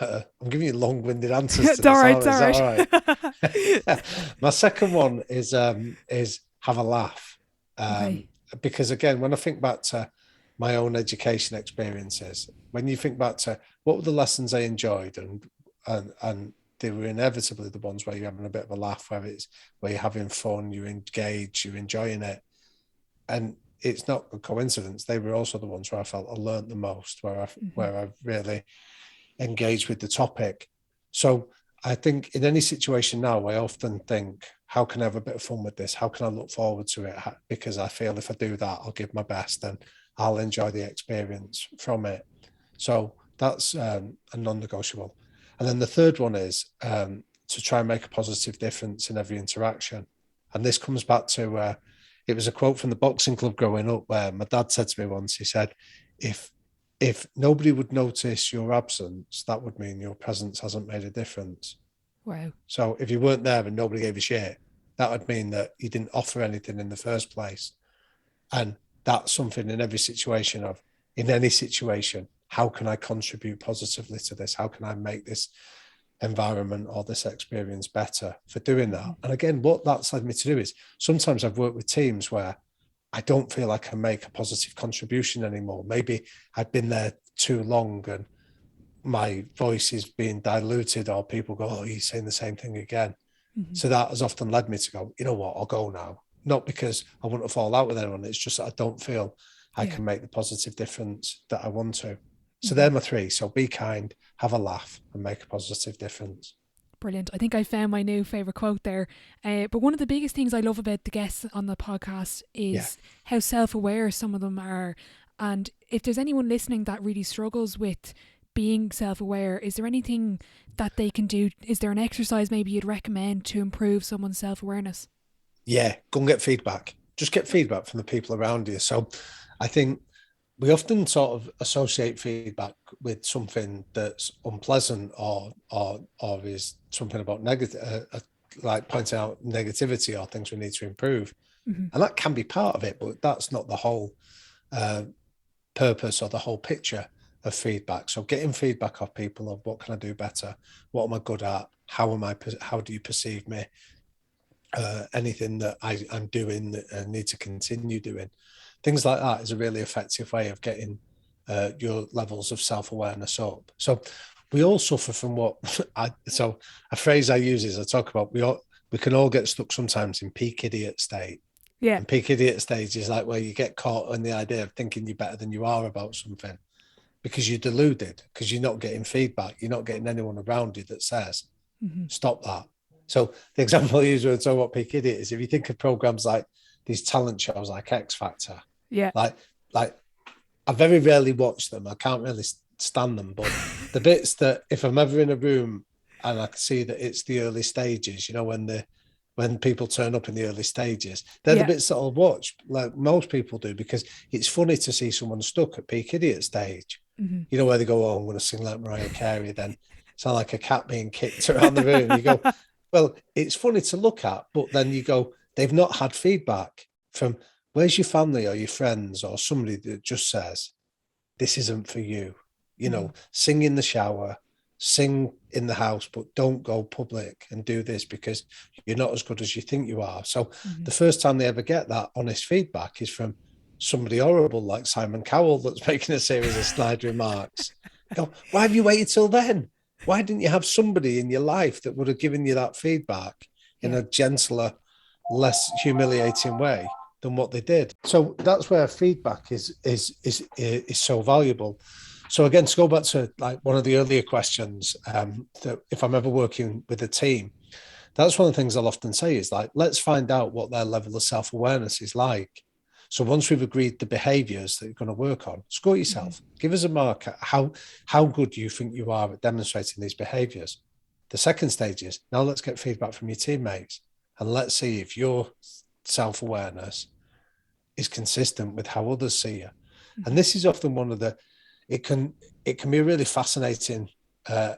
I'm giving you long-winded answers to It's all this. right. It's Is all that all right? right. My second one is have a laugh, Okay. because again, when I think back to my own education experiences, when you think back to what were the lessons I enjoyed, and they were inevitably the ones where you're having a bit of a laugh, where you're having fun, you're engaged, you're enjoying it, and it's not a coincidence. They were also the ones where I felt I learned the most, where I really engage with the topic. So I think in any situation now, I often think, how can I have a bit of fun with this? How can I look forward to it? Because I feel if I do that, I'll give my best and I'll enjoy the experience from it. So that's a non-negotiable. And then the third one is to try and make a positive difference in every interaction. And this comes back to, it was a quote from the boxing club growing up where my dad said to me once, he said, if nobody would notice your absence, that would mean your presence hasn't made a difference. Wow. So if you weren't there and nobody gave a shit, that would mean that you didn't offer anything in the first place. And that's something in every situation of, in any situation, how can I contribute positively to this? How can I make this environment or this experience better for doing that? And again, what that's led me to do is sometimes I've worked with teams where I don't feel I can make a positive contribution anymore. Maybe I've been there too long and my voice is being diluted, or people go, oh, he's saying the same thing again. So that has often led me to go, you know what, I'll go now. Not because I want to fall out with anyone. It's just that I don't feel I can make the positive difference that I want to. So they're my three. So be kind, have a laugh, and make a positive difference. Brilliant. I think I found my new favourite quote there. But one of the biggest things I love about the guests on the podcast is how self-aware some of them are. And if there's anyone listening that really struggles with being self-aware, is there anything that they can do? Is there an exercise maybe you'd recommend to improve someone's self-awareness? Yeah, go and get feedback. Just get feedback from the people around you. So I think we often sort of associate feedback with something that's unpleasant or is something about negative, like pointing out negativity or things we need to improve. And that can be part of it, but that's not the whole purpose or the whole picture of feedback. So getting feedback off people of what can I do better? What am I good at? How do you perceive me? Anything that I'm doing that I need to continue doing. Things like that is a really effective way of getting your levels of self-awareness up. So we all suffer from so a phrase I use is I talk about we can all get stuck sometimes in peak idiot state. Yeah. And peak idiot stage is like where you get caught in the idea of thinking you're better than you are about something. because you're deluded, because you're not getting feedback. You're not getting anyone around you that says, stop that. So the example I use when I talk about peak idiot is if you think of programs like these talent shows like X Factor, like I very rarely watch them. I can't really stand them, but the bits that if I'm ever in a room and I can see that it's the early stages, you know, when people turn up in the early stages, they're the bits that I'll watch, like most people do, because it's funny to see someone stuck at peak idiot stage. You know, where they go, oh, I'm going to sing like Mariah Carey, then sound like a cat being kicked around the room. You go, well, it's funny to look at, but then you go, they've not had feedback from where's your family or your friends or somebody that just says, this isn't for you. You know, sing in the shower, sing in the house, but don't go public and do this because you're not as good as you think you are. So the first time they ever get that honest feedback is from somebody horrible like Simon Cowell that's making a series of snide remarks. Go, why have you waited till then? Why didn't you have somebody in your life that would have given you that feedback in a gentler, less humiliating way than what they did? So that's where feedback is so valuable. So again, to go back to like one of the earlier questions, that if I'm ever working with a team, that's one of the things I'll often say is like, let's find out what their level of self-awareness is like. So once we've agreed the behaviours that you're going to work on, score yourself. Give us a mark at how good you think you are at demonstrating these behaviours. The second stage is, now let's get feedback from your teammates and let's see if your self-awareness is consistent with how others see you. And this is often one of the, it can be a really fascinating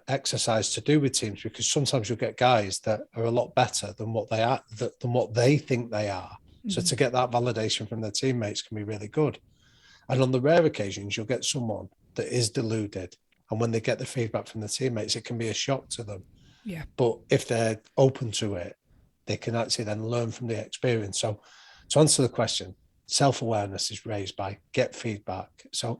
exercise to do with teams, because sometimes you'll get guys that are a lot better than what they are, than what they think they are. So to get that validation from their teammates can be really good. And on the rare occasions, you'll get someone that is deluded. And when they get the feedback from the teammates, it can be a shock to them. Yeah. But if they're open to it, they can actually then learn from the experience. So to answer the question, self-awareness is raised by get feedback. So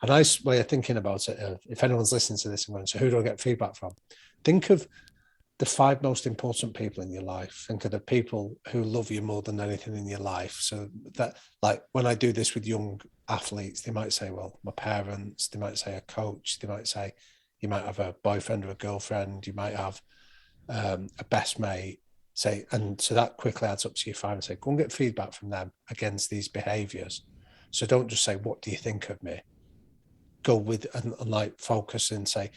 a nice way of thinking about it, if anyone's listening to this and going, so who do I get feedback from? Think of the 5 most important people in your life. Think of the people who love you more than anything in your life. So that, like when I do this with young athletes, they might say, well, my parents, they might say a coach, they might say, you might have a boyfriend or a girlfriend, you might have a best mate, say, and so that quickly adds up to your 5 and say, go and get feedback from them against these behaviors. So don't just say, what do you think of me? Go with and like focus and say,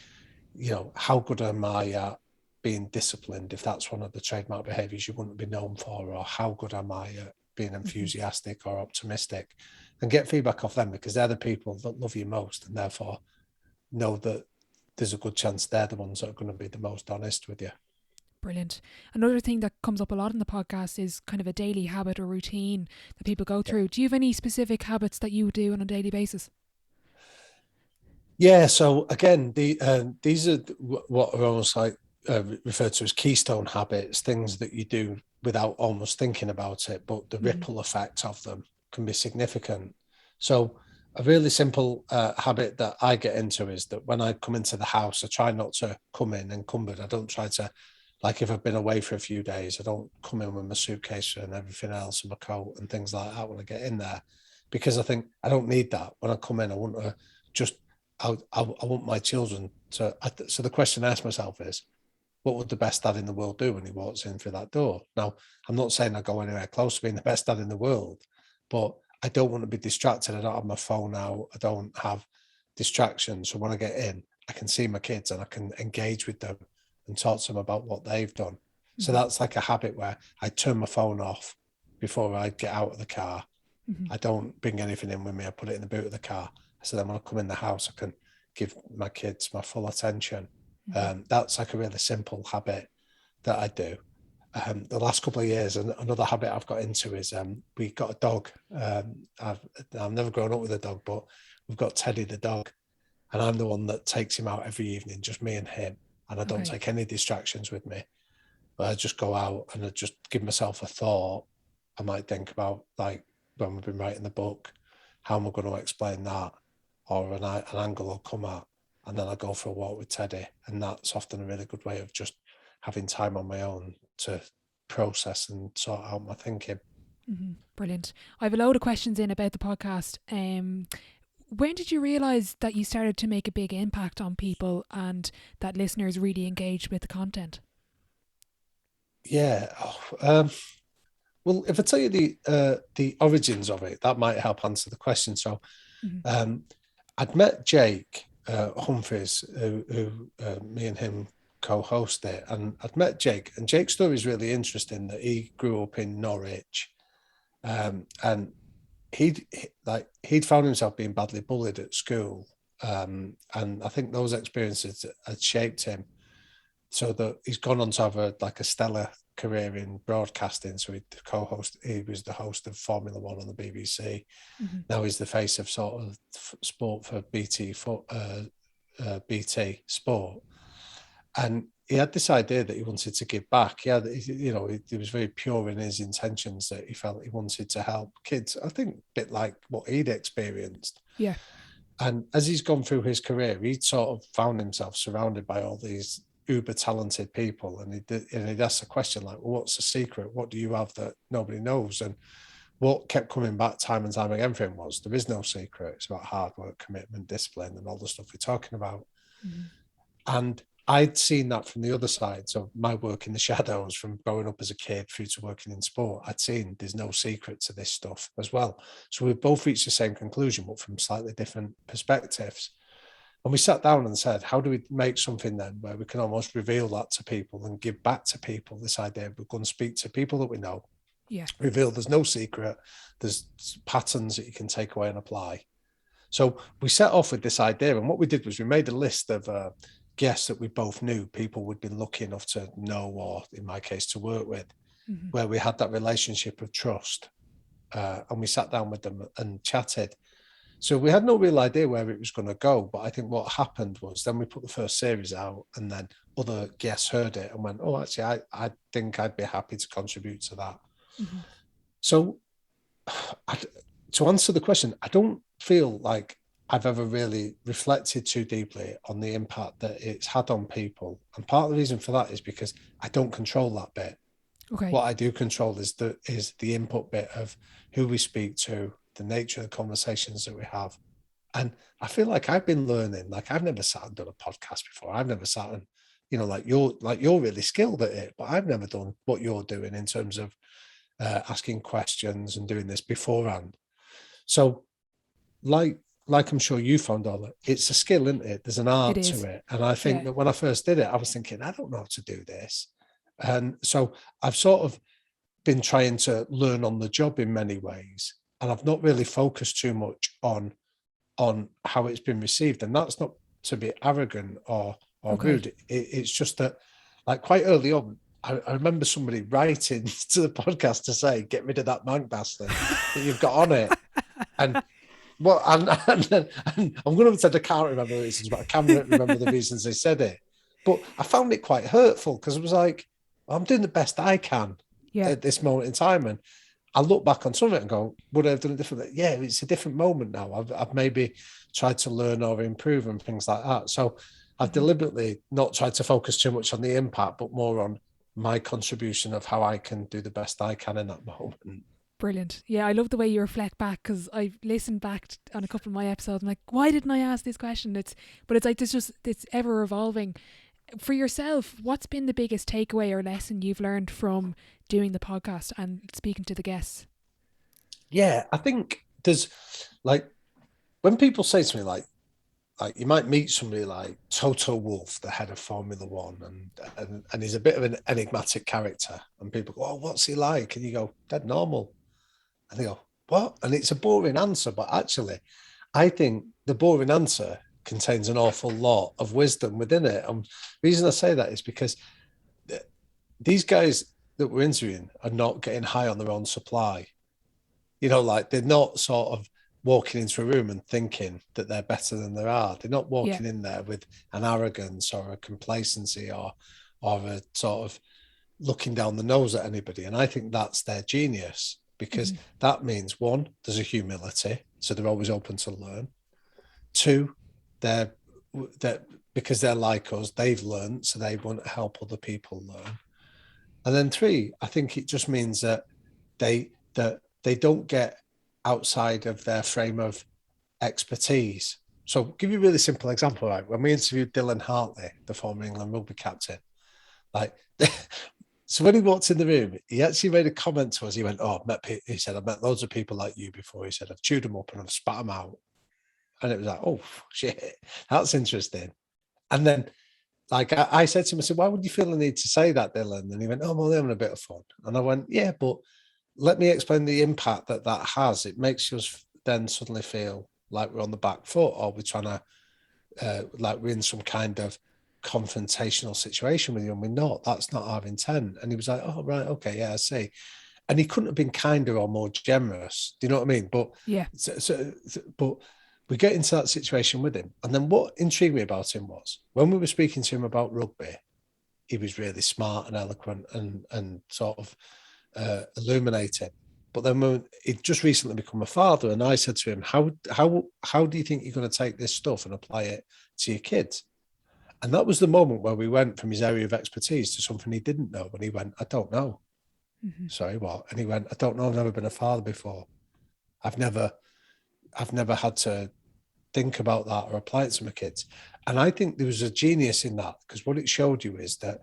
you know, how good am I at being disciplined, if that's one of the trademark behaviors you wouldn't be known for, or how good am I at being enthusiastic or optimistic, and get feedback off them, because they're the people that love you most, and therefore know that there's a good chance they're the ones that are going to be the most honest with you. Brilliant. Another thing that comes up a lot in the podcast is kind of a daily habit or routine that people go through. Do you have any specific habits that you do on a daily basis? Yeah, so again, these are what are almost like referred to as keystone habits, things that you do without almost thinking about it, but the ripple effect of them can be significant. So a really simple habit that I get into is that when I come into the house, I try not to come in encumbered. I don't try to, like if I've been away for a few days, I don't come in with my suitcase and everything else and my coat and things like that when I get in there, because I think I don't need that. When I come in, I want to just, I want my children to, so the question I ask myself is, what would the best dad in the world do when he walks in through that door? Now, I'm not saying I go anywhere close to being the best dad in the world, but I don't want to be distracted. I don't have my phone out. I don't have distractions. So when I get in, I can see my kids and I can engage with them and talk to them about what they've done. So that's like a habit where I turn my phone off before I get out of the car. I don't bring anything in with me. I put it in the boot of the car. So then when I come in the house, I can give my kids my full attention. That's like a really simple habit that I do. The last couple of years, and another habit I've got into is we got a dog. I've never grown up with a dog, but we've got Teddy the dog, and I'm the one that takes him out every evening, just me and him, and I don't take any distractions with me. But I just go out and I just give myself a thought. I might think about, like when we've been writing the book, how am I going to explain that, or an angle will come at, and then I go for a walk with Teddy, and that's often a really good way of just having time on my own to process and sort out my thinking. Brilliant. I have a load of questions in about the podcast. when did you realise that you started to make a big impact on people and that listeners really engaged with the content? Yeah. Well, if I tell you the origins of it, that might help answer the question. So, I'd met Jake Humphreys, who me and him co-host it, and I'd met Jake, and Jake's story is really interesting. That he grew up in Norwich, and he'd found himself being badly bullied at school, and I think those experiences had shaped him so that he's gone on to have a stellar career in broadcasting. So he was the host of Formula One on the BBC. Now he's the face of sort of sport for BT Sport, and he had this idea that he wanted to give back. Yeah, he was very pure in his intentions, that he felt he wanted to help kids. I think a bit like what he'd experienced. Yeah. And as he's gone through his career, he'd sort of found himself surrounded by all these uber talented people, and he'd ask the question like, well, what's the secret? What do you have that nobody knows? And what kept coming back time and time again for him was, there is no secret. It's about hard work, commitment, discipline, and all the stuff we're talking about. And I'd seen that from the other side. So my work in the shadows, from growing up as a kid through to working in sport, I'd seen there's no secret to this stuff as well. So we both reached the same conclusion, but from slightly different perspectives. And we sat down and said, how do we make something then where we can almost reveal that to people and give back to people this idea? We're going to speak to people that we know, reveal there's no secret, there's patterns that you can take away and apply. So we set off with this idea, and what we did was we made a list of guests that we both knew, people we'd been lucky enough to know, or in my case to work with, where we had that relationship of trust, and we sat down with them and chatted. So we had no real idea where it was going to go, but I think what happened was then we put the first series out, and then other guests heard it and went, oh, actually, I think I'd be happy to contribute to that. So to answer the question, I don't feel like I've ever really reflected too deeply on the impact that it's had on people. And part of the reason for that is because I don't control that bit. Okay. What I do control is the input bit of who we speak to, the nature of the conversations that we have. And I feel like I've been learning, like I've never sat and done a podcast before. I've never sat and, you're really skilled at it, but I've never done what you're doing in terms of asking questions and doing this beforehand. So like I'm sure you found, Ola, it's a skill, isn't it? There's an art to it. And I think that when I first did it, I was thinking, I don't know how to do this. And so I've sort of been trying to learn on the job in many ways. And I've not really focused too much on how it's been received. And that's not to be arrogant or rude. It's just that, like, quite early on, I remember somebody writing to the podcast to say, get rid of that mank bastard that you've got on it. And well, and I'm going to say I can't remember the reasons, but I can remember the reasons they said it. But I found it quite hurtful because it was like, I'm doing the best I can at this moment in time. And I look back on some of it and go, would I have done it differently? Yeah, it's a different moment now. I've maybe tried to learn or improve and things like that. So I've deliberately not tried to focus too much on the impact, but more on my contribution of how I can do the best I can in that moment. Brilliant. Yeah, I love the way you reflect back, because I've listened back on a couple of my episodes. I'm like, why didn't I ask this question? It's like it's ever evolving. For yourself, what's been the biggest takeaway or lesson you've learned from doing the podcast and speaking to the guests? Yeah, I think there's, like, when people say to me, like you might meet somebody like Toto Wolff, the head of Formula One, and he's a bit of an enigmatic character, and people go, oh, what's he like? And you go, dead normal. And they go, what? And it's a boring answer, but actually, I think the boring answer contains an awful lot of wisdom within it. And the reason I say that is because these guys that we're interviewing are not getting high on their own supply. Like, they're not sort of walking into a room and thinking that they're better than they are. They're not walking in there with an arrogance or a complacency or a sort of looking down the nose at anybody. And I think that's their genius, because that means, one, there's a humility, so they're always open to learn. Two, they're because they're like us, they've learned, so they want to help other people learn. And then three, I think it just means that they don't get outside of their frame of, expertise. So I'll give you a really simple example, right? When we interviewed Dylan Hartley, the former England rugby captain, like, so when he walked in the room, he actually made a comment to us. He went, "Oh, he said, I've met loads of people like you before." He said, "I've chewed them up and I've spat them out." And it was like, "Oh, shit, that's interesting." And then, like, I said to him, I said, "Why would you feel the need to say that, Dylan?" And he went, "Oh, well, they're having a bit of fun." And I went, "Yeah, but let me explain the impact that has. It makes us then suddenly feel like we're on the back foot, or we're trying to, like we're in some kind of confrontational situation with you, and we're not. That's not our intent." And he was like, "Oh, right, okay, yeah, I see." And he couldn't have been kinder or more generous. Do you know what I mean? But Yeah. But we get into that situation with him, and then what intrigued me about him was when we were speaking to him about rugby, he was really smart and eloquent and sort of illuminating. But then when he'd just recently become a father, and I said to him, how do you think you're going to take this stuff and apply it to your kids? And that was the moment where we went from his area of expertise to something he didn't know. And he went, "I don't know." Mm-hmm. Sorry, what? And he went, "I don't know. I've never been a father before. I've never had to think about that or apply it to my kids." And I think there was a genius in that, because what it showed you is that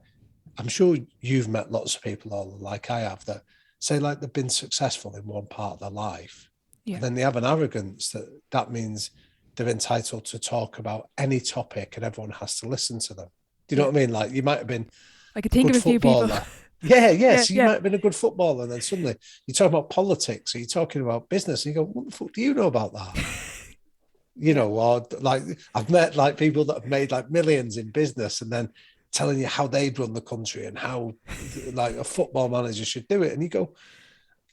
I'm sure you've met lots of people, all like I have, that say like they've been successful in one part of their life, Yeah. and then they have an arrogance that means they're entitled to talk about any topic and everyone has to listen to them. Do you know what I mean? Like, you might have been I could a think good of a few people. footballer. Yeah. So you Yeah. might have been a good footballer, and then suddenly you're talking about politics, or you're talking about business, and you go, "What the fuck do you know about that?" You know, or like I've met like people that have made like millions in business, and then telling you how they'd run the country and how like a football manager should do it. And you go,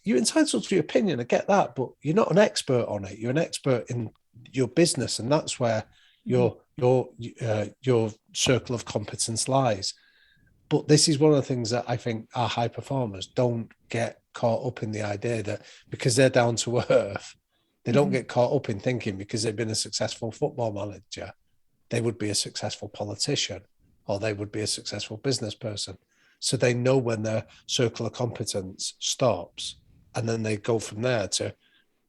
"You're entitled to your opinion, I get that, but you're not an expert on it. You're an expert in your business, and that's where your circle of competence lies." But this is one of the things that I think our high performers don't get caught up in, the idea that because they're down to earth, they don't get caught up in thinking because they've been a successful football manager, they would be a successful politician or they would be a successful business person. So they know when their circle of competence stops, and then they go from there to,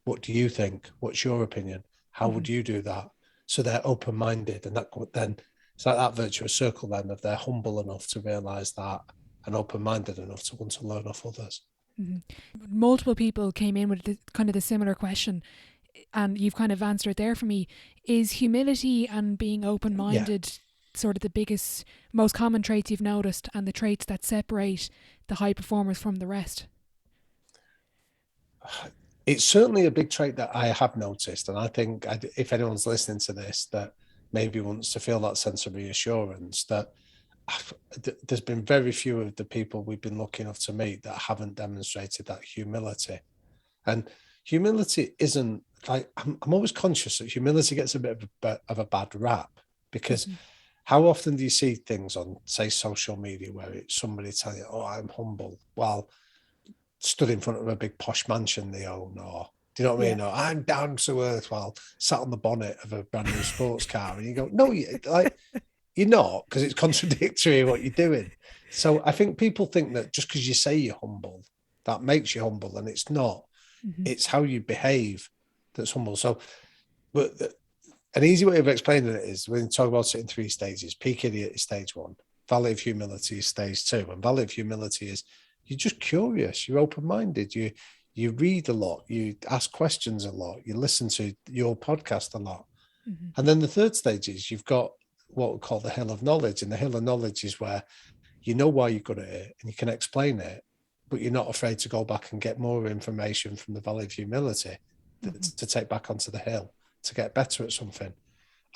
"What do you think? What's your opinion? How would you do that?" So they're open-minded, and that then it's like that virtuous circle then of they're humble enough to realize that and open-minded enough to want to learn off others. Mm-hmm. Multiple people came in with kind of the similar question, and you've kind of answered it there for me. Is humility and being open-minded sort of the biggest, most common traits you've noticed, and the traits that separate the high performers from the rest? It's certainly a big trait that I have noticed, and I think if anyone's listening to this that maybe wants to feel that sense of reassurance, that there's been very few of the people we've been lucky enough to meet that haven't demonstrated that humility. And humility isn't like, I'm always conscious that humility gets a bit of a bad rap, because how often do you see things on, say, social media where it's somebody telling you, "Oh, I'm humble," while stood in front of a big posh mansion they own, or do you know what I mean? Or, "I'm down to earth," while sat on the bonnet of a brand new sports car, and you go, "No, you're not," because it's contradictory what you're doing. So I think people think that just because you say you're humble, that makes you humble, and it's not. It's how you behave that's humble. So, but an easy way of explaining it is when you talk about it in three stages. Peak idiot is stage one. Valley of humility is stage two. And valley of humility is you're just curious. You're open-minded. You read a lot. You ask questions a lot. You listen to your podcast a lot. And then the third stage is you've got what we call the hill of knowledge. And the hill of knowledge is where you know why you're good at it and you can explain it, but you're not afraid to go back and get more information from the valley of humility to take back onto the hill to get better at something.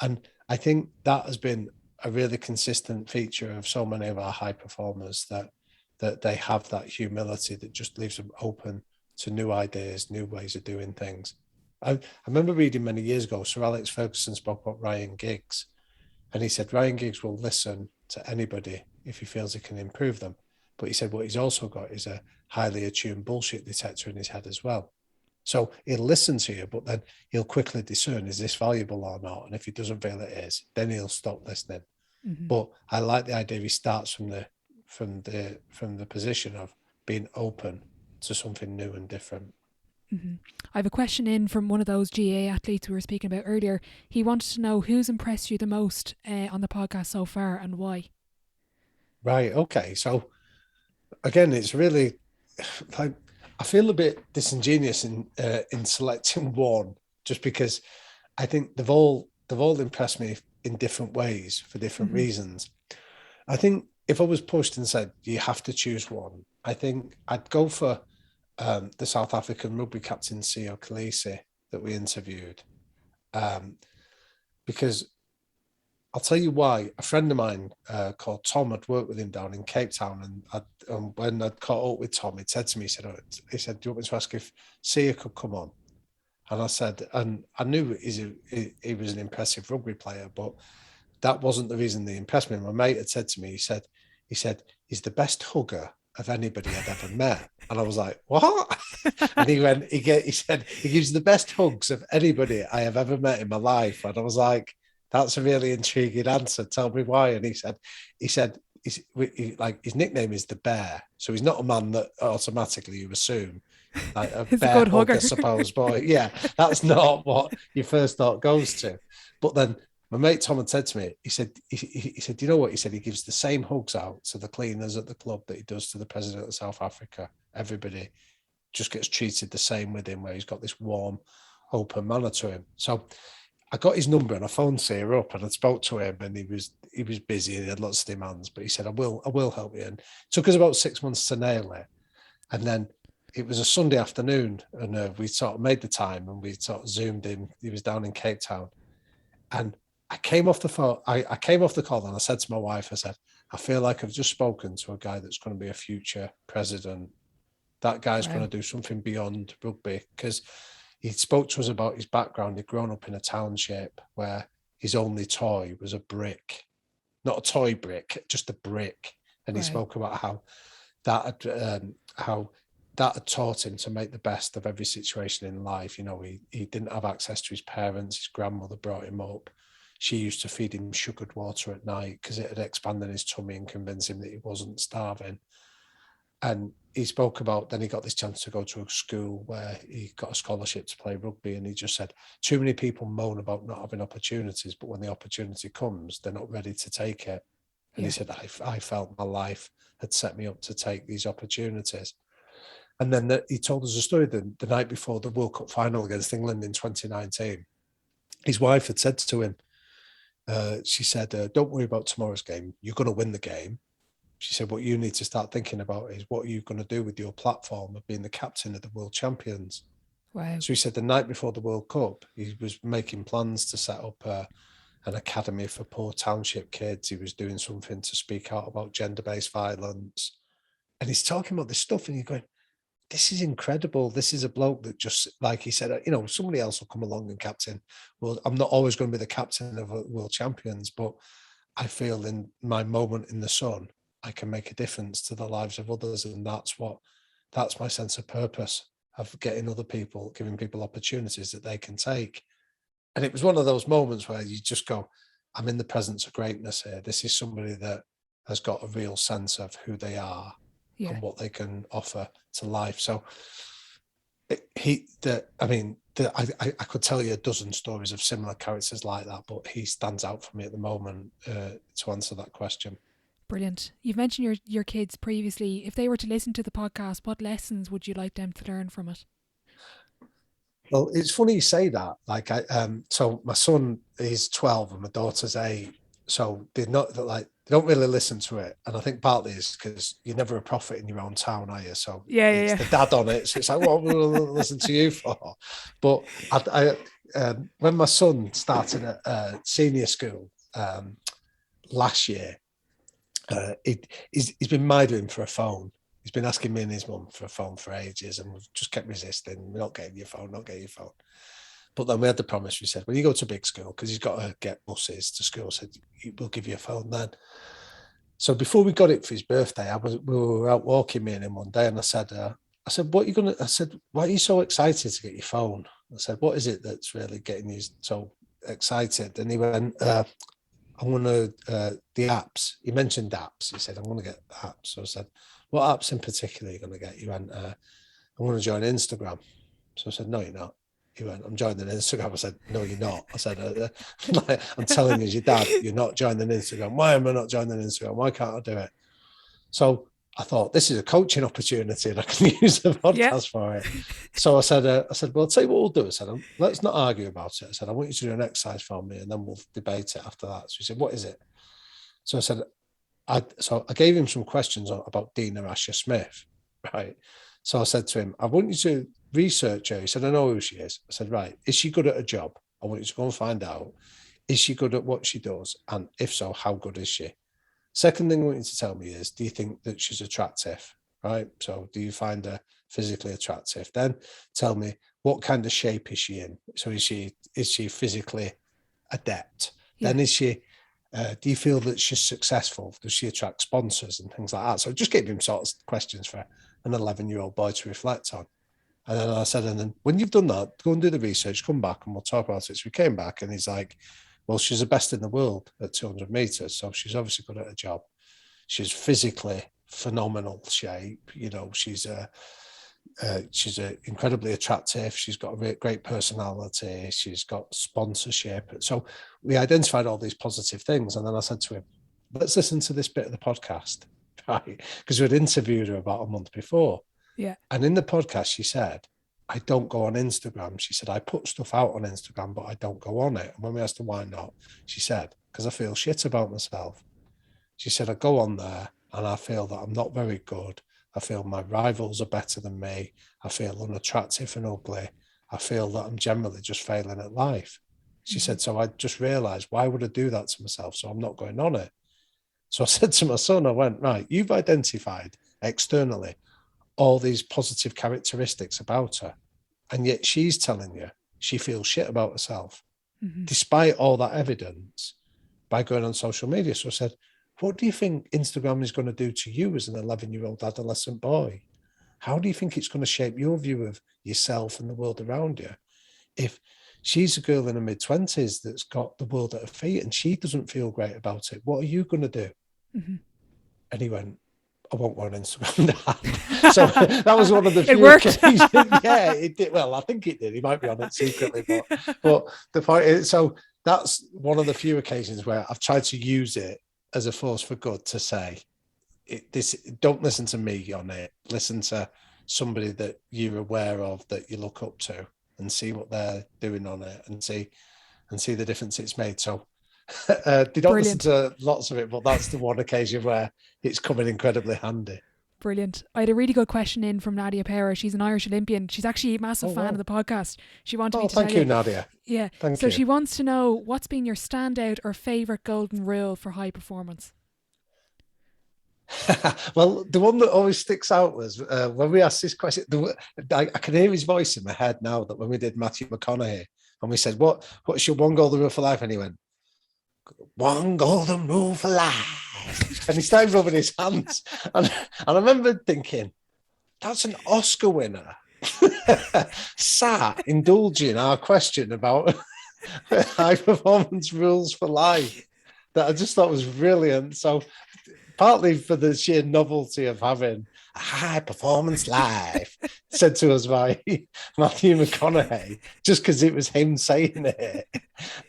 And I think that has been a really consistent feature of so many of our high performers, that they have that humility that just leaves them open to new ideas, new ways of doing things. I remember reading many years ago, Sir Alex Ferguson spoke about Ryan Giggs, and he said Ryan Giggs will listen to anybody if he feels he can improve them. But he said what he's also got is a highly attuned bullshit detector in his head as well. So he'll listen to you, but then he'll quickly discern, is this valuable or not? And if he doesn't feel it is, then he'll stop listening. But I like the idea he starts from the position of being open to something new and different. I have a question in from one of those GA athletes we were speaking about earlier. He wanted to know who's impressed you the most on the podcast so far and why. Right. Okay. So again, it's really like I feel a bit disingenuous in selecting one, just because I think they've all impressed me in different ways for different reasons. I think if I was pushed and said you have to choose one, I think I'd go for the South African rugby captain Sio Kolisi that we interviewed, because I'll tell you why. A friend of mine called Tom had worked with him down in Cape Town, and when I'd caught up with Tom, he said to me, "Do you want me to ask if Sia could come on?" And I said, and I knew he was an impressive rugby player, but that wasn't the reason they impressed me. My mate had said to me, he said he's the best hugger of anybody I'd ever met, and I was like, what? And he said he gives the best hugs of anybody I have ever met in my life, and I was like, that's a really intriguing answer. Tell me why. And he said like his nickname is the Bear, so he's not a man that automatically you assume like a He's bear a good hugger. hug, I suppose. But yeah, that's not what your first thought goes to. But then my mate Tom had said to me, he said, you know what? He said he gives the same hugs out to the cleaners at the club that he does to the president of South Africa. Everybody just gets treated the same with him, where he's got this warm, open manner to him. So I got his number and I phoned Sia up and I spoke to him, and he was busy and he had lots of demands, but he said, I will help you. And it took us about 6 months to nail it. And then it was a Sunday afternoon, and we sort of made the time and we sort of zoomed in. He was down in Cape Town, and I came off the phone. I came off the call and I said to my wife, I said, I feel like I've just spoken to a guy that's going to be a future president. That guy's going to do something beyond rugby, because he spoke to us about his background. He'd grown up in a township where his only toy was a brick, not a toy brick, just a brick. And he spoke about how that had taught him to make the best of every situation in life. You know, he didn't have access to his parents. His grandmother brought him up. She used to feed him sugared water at night because it had expanded his tummy and convinced him that he wasn't starving. And he spoke about, then he got this chance to go to a school where he got a scholarship to play rugby. And he just said, too many people moan about not having opportunities, but when the opportunity comes, they're not ready to take it. And he said, I felt my life had set me up to take these opportunities. And then he told us a story the night before the World Cup final against England in 2019. His wife had said to him, she said, don't worry about tomorrow's game. You're going to win the game. She said, what you need to start thinking about is what are you going to do with your platform of being the captain of the world champions. Wow. So he said the night before the World Cup, he was making plans to set up an academy for poor township kids. He was doing something to speak out about gender-based violence. And he's talking about this stuff and you're going, this is incredible. This is a bloke that just, like he said, you know, somebody else will come along and captain. Well, I'm not always going to be the captain of world champions, but I feel in my moment in the sun, I can make a difference to the lives of others. And that's my sense of purpose, of getting other people, giving people opportunities that they can take. And it was one of those moments where you just go, I'm in the presence of greatness here. This is somebody that has got a real sense of who they are and what they can offer to life. So I could tell you a dozen stories of similar characters like that, but he stands out for me at the moment to answer that question. Brilliant. You've mentioned your kids previously. If they were to listen to the podcast, what lessons would you like them to learn from it? Well, it's funny you say that. Like, so my son is 12 and my daughter's 8. So they don't really listen to it. And I think partly is because you're never a prophet in your own town, are you? So it's the dad on it. So it's like, what will I listen to you for? But when my son started at senior school last year, he's been mithering for a phone. He's been asking me and his mum for a phone for ages, and we've just kept resisting. We're not getting your phone, not getting your phone. But then we had the promise. We said, when you go to big school, because he's got to get buses to school, said, we'll give you a phone then. So before we got it for his birthday, we were out walking, me and him one day, and I said, what are you going to, I said, why are you so excited to get your phone? I said, what is it that's really getting you so excited? And he went, I want to, the apps. He mentioned apps. He said, I'm going to get apps. So I said, what apps in particular are you going to get? He went, I want to join Instagram. So I said, no, you're not. He went, I'm joining Instagram. I said, no, you're not. I said, I'm telling you, as your dad, you're not joining Instagram. Why am I not joining Instagram? Why can't I do it? So I thought, this is a coaching opportunity and I can use the podcast for it. So I said, well, I'll tell you what we'll do. I said, let's not argue about it. I said, I want you to do an exercise for me and then we'll debate it after that. So he said, what is it? So I said, I gave him some questions about Dina Asher Smith, right? So I said to him, I want you to research her. He said, I know who she is. I said, right, is she good at a job? I want you to go and find out. Is she good at what she does? And if so, how good is she? Second thing I want you to tell me is, do you think that she's attractive, right? So do you find her physically attractive? Then tell me, what kind of shape is she in? So is she physically adept? Yeah. Then is she, do you feel that she's successful? Does she attract sponsors and things like that? So just gave him sort of questions for an 11-year-old boy to reflect on. And then I said, and then when you've done that, go and do the research, come back and we'll talk about it. So we came back and he's like, well, she's the best in the world at 200 meters. So she's obviously good at her job. She's physically phenomenal shape. You know, she's incredibly attractive. She's got a great personality. She's got sponsorship. So we identified all these positive things. And then I said to him, let's listen to this bit of the podcast, right? Because we'd interviewed her about a month before. Yeah. And in the podcast, she said, I don't go on Instagram. She said, I put stuff out on Instagram, but I don't go on it. And when we asked her why not, she said, because I feel shit about myself. She said, I go on there and I feel that I'm not very good. I feel my rivals are better than me. I feel unattractive and ugly. I feel that I'm generally just failing at life. She said, so I just realized, why would I do that to myself? So I'm not going on it. So I said to my son, I went, right, you've identified externally all these positive characteristics about her. And yet she's telling you she feels shit about herself, despite all that evidence, by going on social media. So I said, what do you think Instagram is going to do to you as an 11-year-old adolescent boy? How do you think it's going to shape your view of yourself and the world around you? If she's a girl in her mid-20s that's got the world at her feet and she doesn't feel great about it, what are you going to do? And he went, I won't go on Instagram. So that was one of the few occasions. Yeah, it did. Well, I think it did. He might be on it secretly, but the point is, so that's one of the few occasions where I've tried to use it as a force for good to say, don't listen to me on it. Listen to somebody that you're aware of, that you look up to, and see what they're doing on it, and see the difference it's made. So they don't listen to lots of it, but that's the one occasion where it's coming incredibly handy. Brilliant. I had a really good question in from Nadia Power. She's an Irish Olympian. She's actually a massive fan of the podcast. She wanted me to thank you, Nadia. Yeah. Thank you. She wants to know, what's been your standout or favourite golden rule for high performance? Well, the one that always sticks out was when we asked this question, I can hear his voice in my head now, that when we did Matthew McConaughey and we said, what's your one golden rule for life? And he went, one golden rule for life. And he started rubbing his hands. And I remember thinking, that's an Oscar winner sat indulging our question about high performance rules for life, that I just thought was brilliant. So partly for the sheer novelty of having a high performance life said to us by Matthew McConaughey, just because it was him saying it,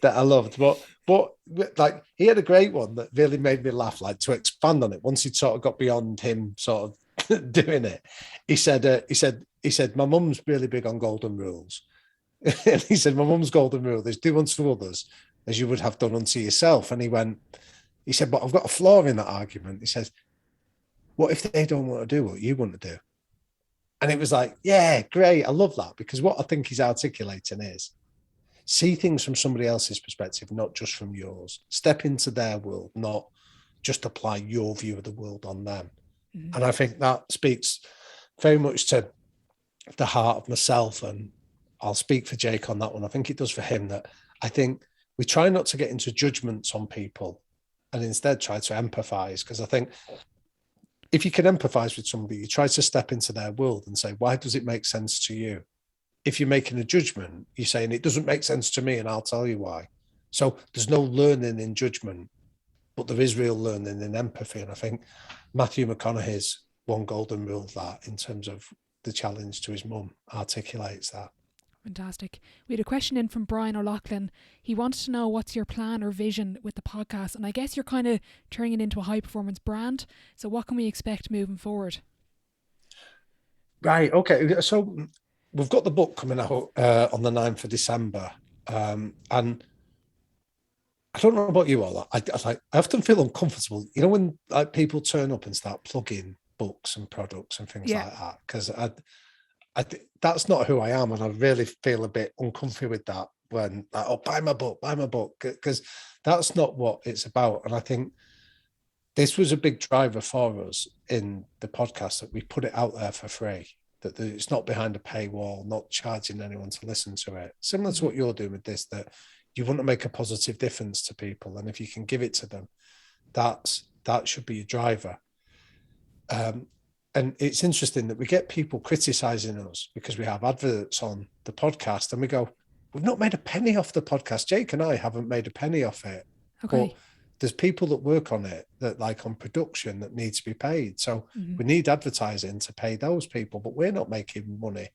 that I loved. But like, he had a great one that really made me laugh, like, to expand on it. Once he sort of got beyond him sort of doing it, he said, my mum's really big on golden rules. And he said, my mum's golden rule is do unto others as you would have done unto yourself. And he said, but I've got a flaw in that argument. He says, what if they don't want to do what you want to do? And it was like, yeah, great. I love that, because what I think he's articulating is, see things from somebody else's perspective, not just from yours. Step into their world, not just apply your view of the world on them. And I think that speaks very much to the heart of myself, and I'll speak for Jake on that one. I think it does for him, that I think we try not to get into judgments on people and instead try to empathize, because I think if you can empathize with somebody, you try to step into their world and say, why does it make sense to you? If you're making a judgment, you're saying it doesn't make sense to me and I'll tell you why. So there's no learning in judgment, but there is real learning in empathy. And I think Matthew McConaughey's one golden rule, that in terms of the challenge to his mum, articulates that. Fantastic. We had a question in from Brian O'Loughlin. He wanted to know what's your plan or vision with the podcast, and I guess you're kind of turning it into a high performance brand. So what can we expect moving forward? Right. Okay. So we've got the book coming out on the 9th of December. And I don't know about you all. I often feel uncomfortable, when like people turn up and start plugging books and products and things like that, because that's not who I am, and I really feel a bit uncomfy with that when like, oh, buy my book, because that's not what it's about. And I think this was a big driver for us in the podcast, that we put it out there for free, that it's not behind a paywall, not charging anyone to listen to it. Similar to what you're doing with this, that you want to make a positive difference to people, and if you can give it to them, that should be your driver. And it's interesting that we get people criticizing us because we have adverts on the podcast, and we go, we've not made a penny off the podcast. Jake and I haven't made a penny off it. Okay. But there's people that work on it, that like on production, that need to be paid. So we need advertising to pay those people, but we're not making money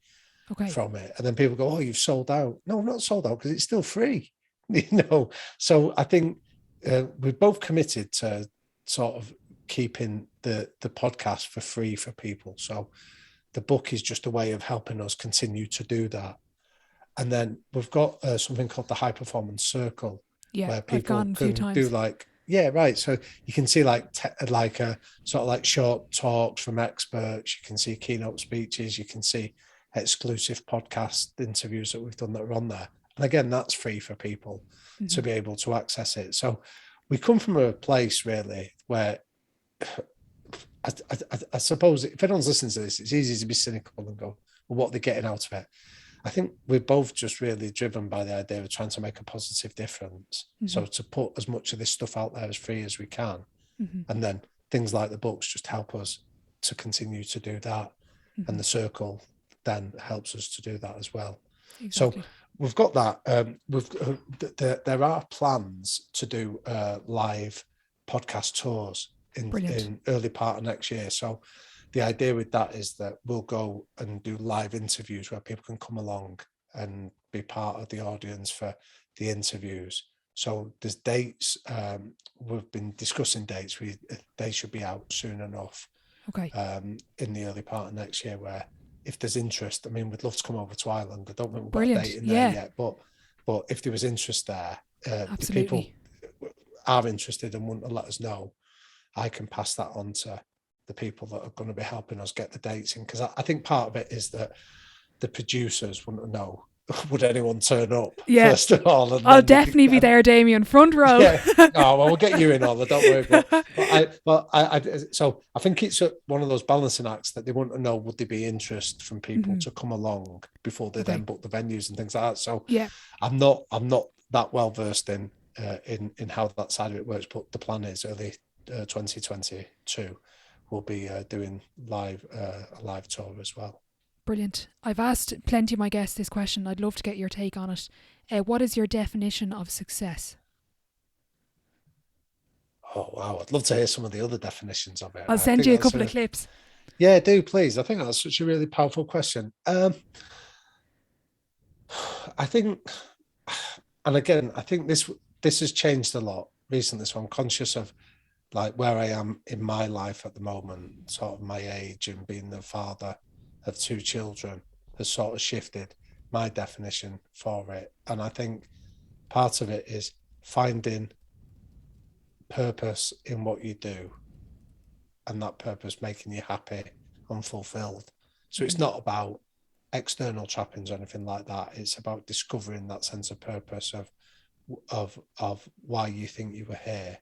from it. And then people go, oh, you've sold out. No, I'm not sold out, because it's still free. So I think we're both committed to sort of keeping the podcast for free for people. So the book is just a way of helping us continue to do that. And then we've got something called the High Performance Circle, where people can do like, so you can see like sort of like short talks from experts, you can see keynote speeches, you can see exclusive podcast interviews that we've done that are on there. And again, that's free for people to be able to access it. So we come from a place really where I suppose if anyone's listening to this, it's easy to be cynical and go, well, what are they getting out of it? I think we're both just really driven by the idea of trying to make a positive difference. So to put as much of this stuff out there as free as we can. And then things like the books just help us to continue to do that. And the circle then helps us to do that as well. Exactly. So we've got that. There are plans to do live podcast tours in early part of next year. So the idea with that is that we'll go and do live interviews where people can come along and be part of the audience for the interviews. So there's dates. We've been discussing dates. They should be out soon enough. In the early part of next year, where if there's interest, I mean, we'd love to come over to Ireland. I don't think we've got a date in there yet, but if there was interest there, if people are interested and want to let us know, I can pass that on to the people that are going to be helping us get the dates in. Because I think part of it is that the producers want to know, would anyone turn up first of all? And I'll definitely be there, Damian, front row. Oh, well, we'll get you in, Ola, don't worry. So I think it's one of those balancing acts that they want to know, would there be interest from people to come along before they then book the venues and things like that. So I'm not that well versed in how that side of it works, but the plan is early 2022 we'll be doing a live tour as well. Brilliant. I've asked plenty of my guests this question. I'd love to get your take on it. What is your definition of success? Oh, wow. I'd love to hear some of the other definitions of it. I'll send you a couple of clips. Yeah, do, please. I think that's such a really powerful question. I think, and again, I think this has changed a lot recently. So I'm conscious of like where I am in my life at the moment, sort of my age, and being the father of 2 children has sort of shifted my definition for it. And I think part of it is finding purpose in what you do, and that purpose making you happy and fulfilled. So it's not about external trappings or anything like that. It's about discovering that sense of purpose of why you think you were here,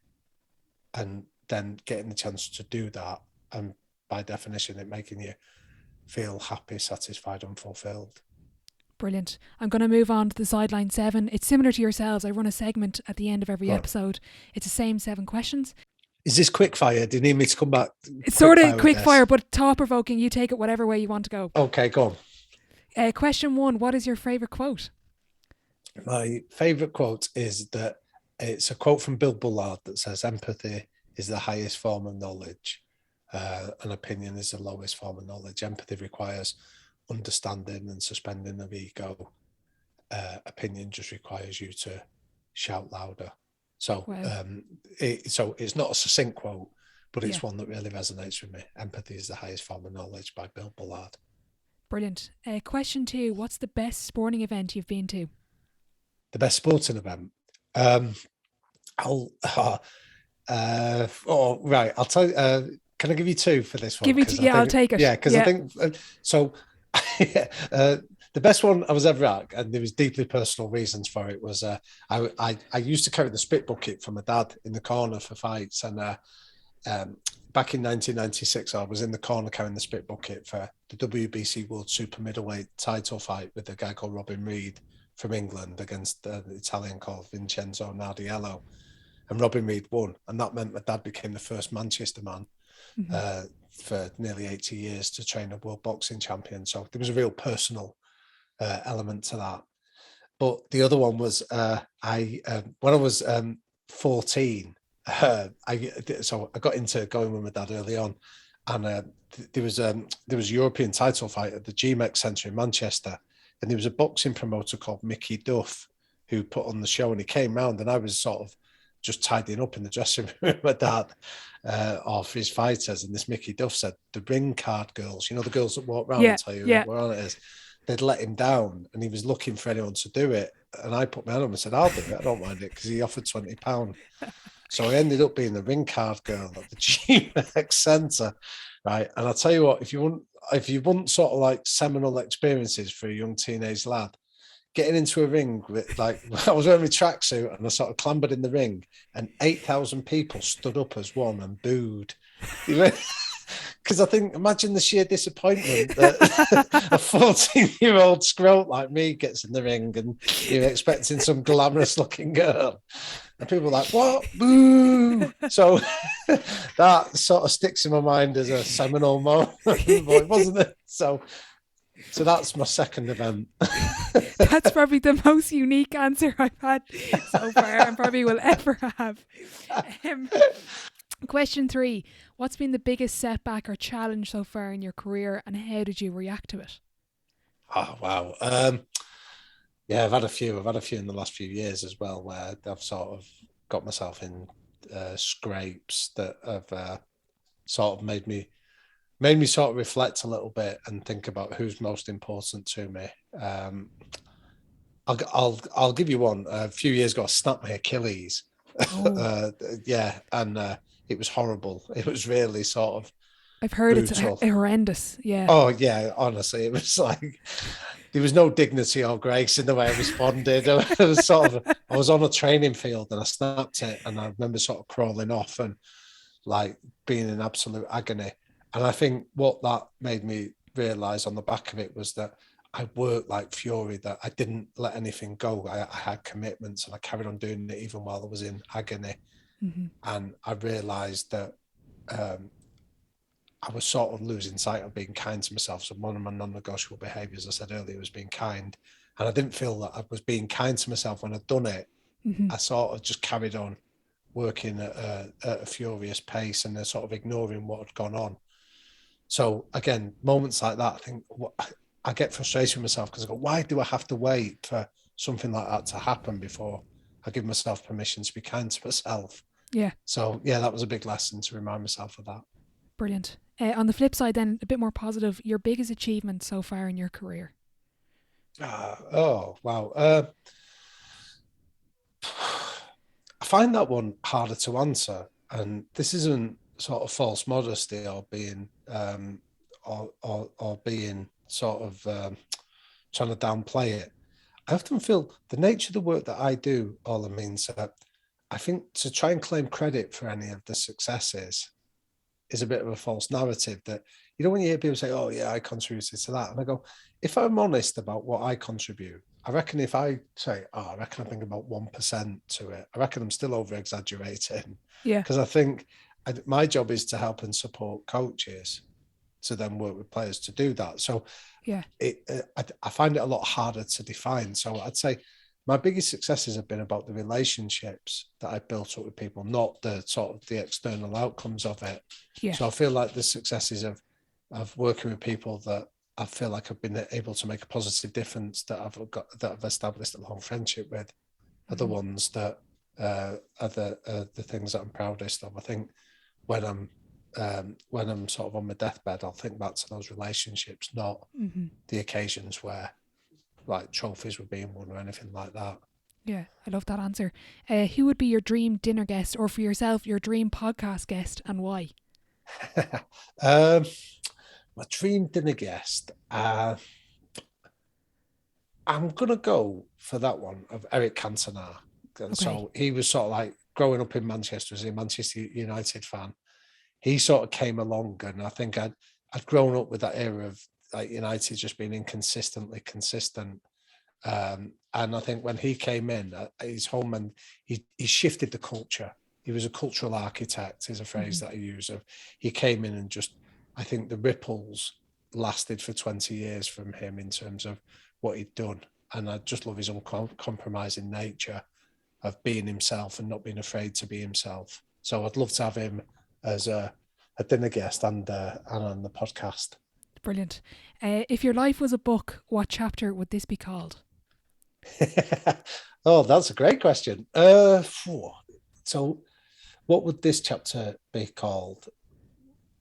and then getting the chance to do that, and by definition it making you feel happy, satisfied and fulfilled. Brilliant. I'm going to move on to the Sideline 7. It's similar to yourselves. I run a segment at the end of every episode. It's the same 7 questions. Is this quick fire? Do you need me to come back? It's sort of quick fire, but thought-provoking. You take it whatever way you want to go. Okay, go on. Question 1. What is your favourite quote? My favourite quote is that it's a quote from Bill Bullard that says, empathy is the highest form of knowledge. An opinion is the lowest form of knowledge. Empathy requires understanding and suspending of ego. opinion just requires you to shout louder. So, Wow. so it's not a succinct quote, but it's Yeah. one that really resonates with me. Empathy is the highest form of knowledge, by Bill Bullard. Brilliant. Question 2. What's the best sporting event you've been to? The best sporting event. I'll tell you. Can I give you 2 for this one? Give me two. Yeah, I'll take it. Yeah, because I think so. The best one I was ever at, and there was deeply personal reasons for it, was I used to carry the spit bucket for my dad in the corner for fights, and back in 1996, I was in the corner carrying the spit bucket for the WBC World Super Middleweight title fight with a guy called Robin Reed from England against the Italian called Vincenzo Nardiello. And Robin Reed won. And that meant my dad became the first Manchester man for nearly 80 years to train a world boxing champion. So there was a real personal element to that. But the other one was when I was 14, I got into going with my dad early on, and there was a European title fight at the GMEX Centre in Manchester, and there was a boxing promoter called Mickey Duff who put on the show, and he came round, and I was sort of just tidying up in the dressing room with my dad of his fighters, and this Mickey Duff said, the ring card girls, the girls that walk around and tell you where on it is, they'd let him down, and he was looking for anyone to do it, and I put my hand on him and said, I'll do it, I don't mind it, because he offered £20. So I ended up being the ring card girl at the GMEX Centre, right? And I'll tell you what, if you want sort of like seminal experiences for a young teenage lad, getting into a ring with, like, I was wearing my tracksuit and I sort of clambered in the ring, and 8,000 people stood up as one and booed. Because I think, imagine the sheer disappointment that a 14-year-old scrote like me gets in the ring, and you're expecting some glamorous looking girl, and people are like, what? Boo! So that sort of sticks in my mind as a seminal moment, wasn't it? So that's my second event. That's probably the most unique answer I've had so far and probably will ever have. Question 3. What's been the biggest setback or challenge so far in your career, and how did you react to it? Oh, wow. Yeah, I've had a few. I've had a few in the last few years as well, where I've sort of got myself in scrapes that have sort of made me sort of reflect a little bit and think about who's most important to me. I'll give you one. A few years ago, I snapped my Achilles. Oh. And it was horrible. It was really sort of I've heard brutal. It's horrendous. Yeah. Oh yeah, honestly, it was like there was no dignity or grace in the way I responded. It was sort of, I was on a training field and I snapped it, and I remember sort of crawling off and like being in absolute agony. And I think what that made me realize on the back of it was that I worked like fury, that I didn't let anything go. I had commitments and I carried on doing it even while I was in agony. Mm-hmm. And I realized that I was sort of losing sight of being kind to myself. So one of my non-negotiable behaviours, I said earlier, was being kind. And I didn't feel that I was being kind to myself when I'd done it. Mm-hmm. I sort of just carried on working at a furious pace and sort of ignoring what had gone on. So again, moments like that, I think I get frustrated with myself because I go, why do I have to wait for something like that to happen before I give myself permission to be kind to myself? Yeah. So yeah, that was a big lesson to remind myself of that. Brilliant. On the flip side then, a bit more positive, your biggest achievement so far in your career? Oh, wow. I find that one harder to answer. And this isn't sort of false modesty or being or being sort of trying to downplay it. I often feel the nature of the work that I do, Ola, means that I think to try and claim credit for any of the successes is a bit of a false narrative. That, when you hear people say, oh yeah, I contributed to that. And I go, if I'm honest about what I contribute, I reckon if I say, I reckon I think about 1% to it, I reckon I'm still over exaggerating. Yeah. Because I think my job is to help and support coaches to then work with players to do that. So yeah, I find it a lot harder to define. So I'd say my biggest successes have been about the relationships that I built up with people, not the sort of the external outcomes of it. Yeah. So I feel like the successes of working with people that I feel like I've been able to make a positive difference, that I've established a long friendship with, are the ones that are the things that I'm proudest of. I think when I'm sort of on my deathbed, I'll think back to those relationships, not the occasions where like trophies were being won or anything like that. Yeah, I love that answer. Who would be your dream dinner guest, or for yourself, your dream podcast guest, and why? My dream dinner guest. I'm gonna go for that one of Eric Cantona. Okay. So he was sort of like growing up in Manchester as a Manchester United fan. He sort of came along, and I think I'd grown up with that era of like United just being inconsistently consistent. And I think when he came in, his home, and he shifted the culture. He was a cultural architect, is a phrase that I use. Of he came in and just, I think the ripples lasted for 20 years from him in terms of what he'd done. And I just love his uncompromising nature of being himself and not being afraid to be himself. So I'd love to have him as a dinner guest and on the podcast. Brilliant. If your life was a book, what chapter would this be called? Oh, that's a great question. So what would this chapter be called?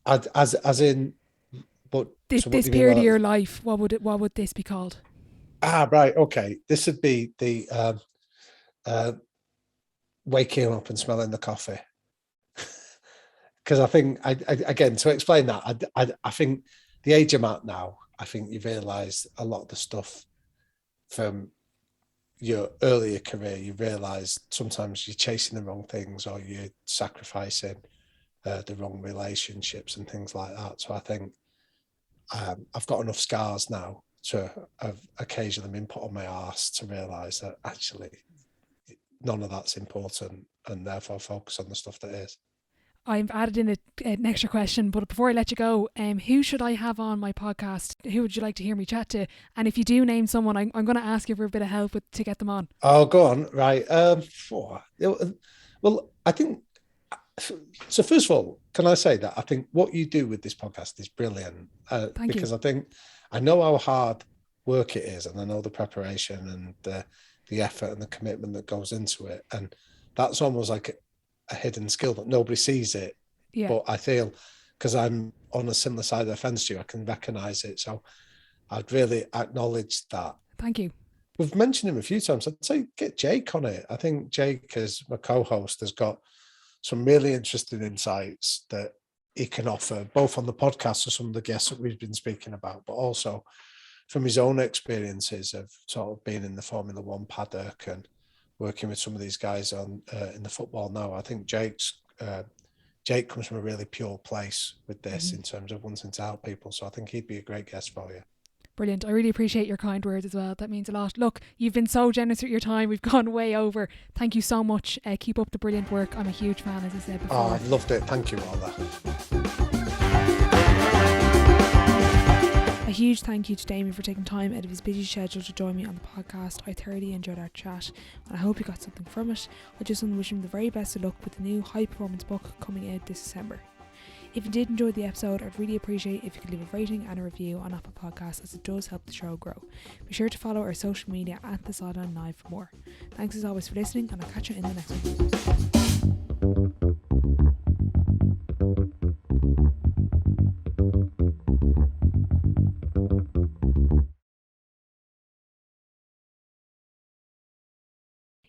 As in, but This, so this period of your life, what would this be called? Right, okay. This would be the waking up and smelling the coffee. Because I think, again, to explain that, I think the age I'm at now, I think you realise a lot of the stuff from your earlier career, you realise sometimes you're chasing the wrong things, or you're sacrificing the wrong relationships and things like that. So I think I've got enough scars now to have occasionally been put on my arse to realise that actually none of that's important, and therefore focus on the stuff that is. I've added in an extra question, but before I let you go, who should I have on my podcast? Who would you like to hear me chat to? And if you do name someone, I'm going to ask you for a bit of help to get them on. Oh, go on. Right. Well, I think, so first of all, can I say that I think what you do with this podcast is brilliant. Thank because you. I think I know how hard work it is, and I know the preparation and the effort and the commitment that goes into it. And that's almost like a hidden skill that nobody sees it. Yeah. But I feel, because I'm on a similar side of the fence to you, I can recognise it. So I'd really acknowledge that. Thank you. We've mentioned him a few times. I'd say get Jake on it. I think Jake, as my co-host, has got some really interesting insights that he can offer, both on the podcast for some of the guests that we've been speaking about, but also from his own experiences of sort of being in the Formula One paddock and working with some of these guys on in the football now. I think Jake comes from a really pure place with this in terms of wanting to help people. So I think he'd be a great guest for you. Brilliant. I really appreciate your kind words as well. That means a lot. Look, you've been so generous with your time. We've gone way over. Thank you so much. Keep up the brilliant work. I'm a huge fan, as I said before. Oh, I've loved it. Thank you, Ola. A huge thank you to Damian for taking time out of his busy schedule to join me on the podcast. I thoroughly enjoyed our chat, and I hope you got something from it. I just want to wish him the very best of luck with the new high performance book coming out this December. If you did enjoy the episode, I'd really appreciate if you could leave a rating and a review on Apple Podcasts, as it does help the show grow. Be sure to follow our social media at The Sideline Live for more. Thanks as always for listening, and I'll catch you in the next one.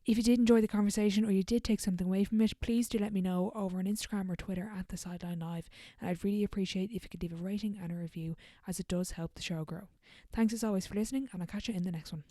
If you did enjoy the conversation, or you did take something away from it, please do let me know over on Instagram or Twitter at The Sideline Live, and I'd really appreciate if you could leave a rating and a review, as it does help the show grow. Thanks as always for listening, and I'll catch you in the next one.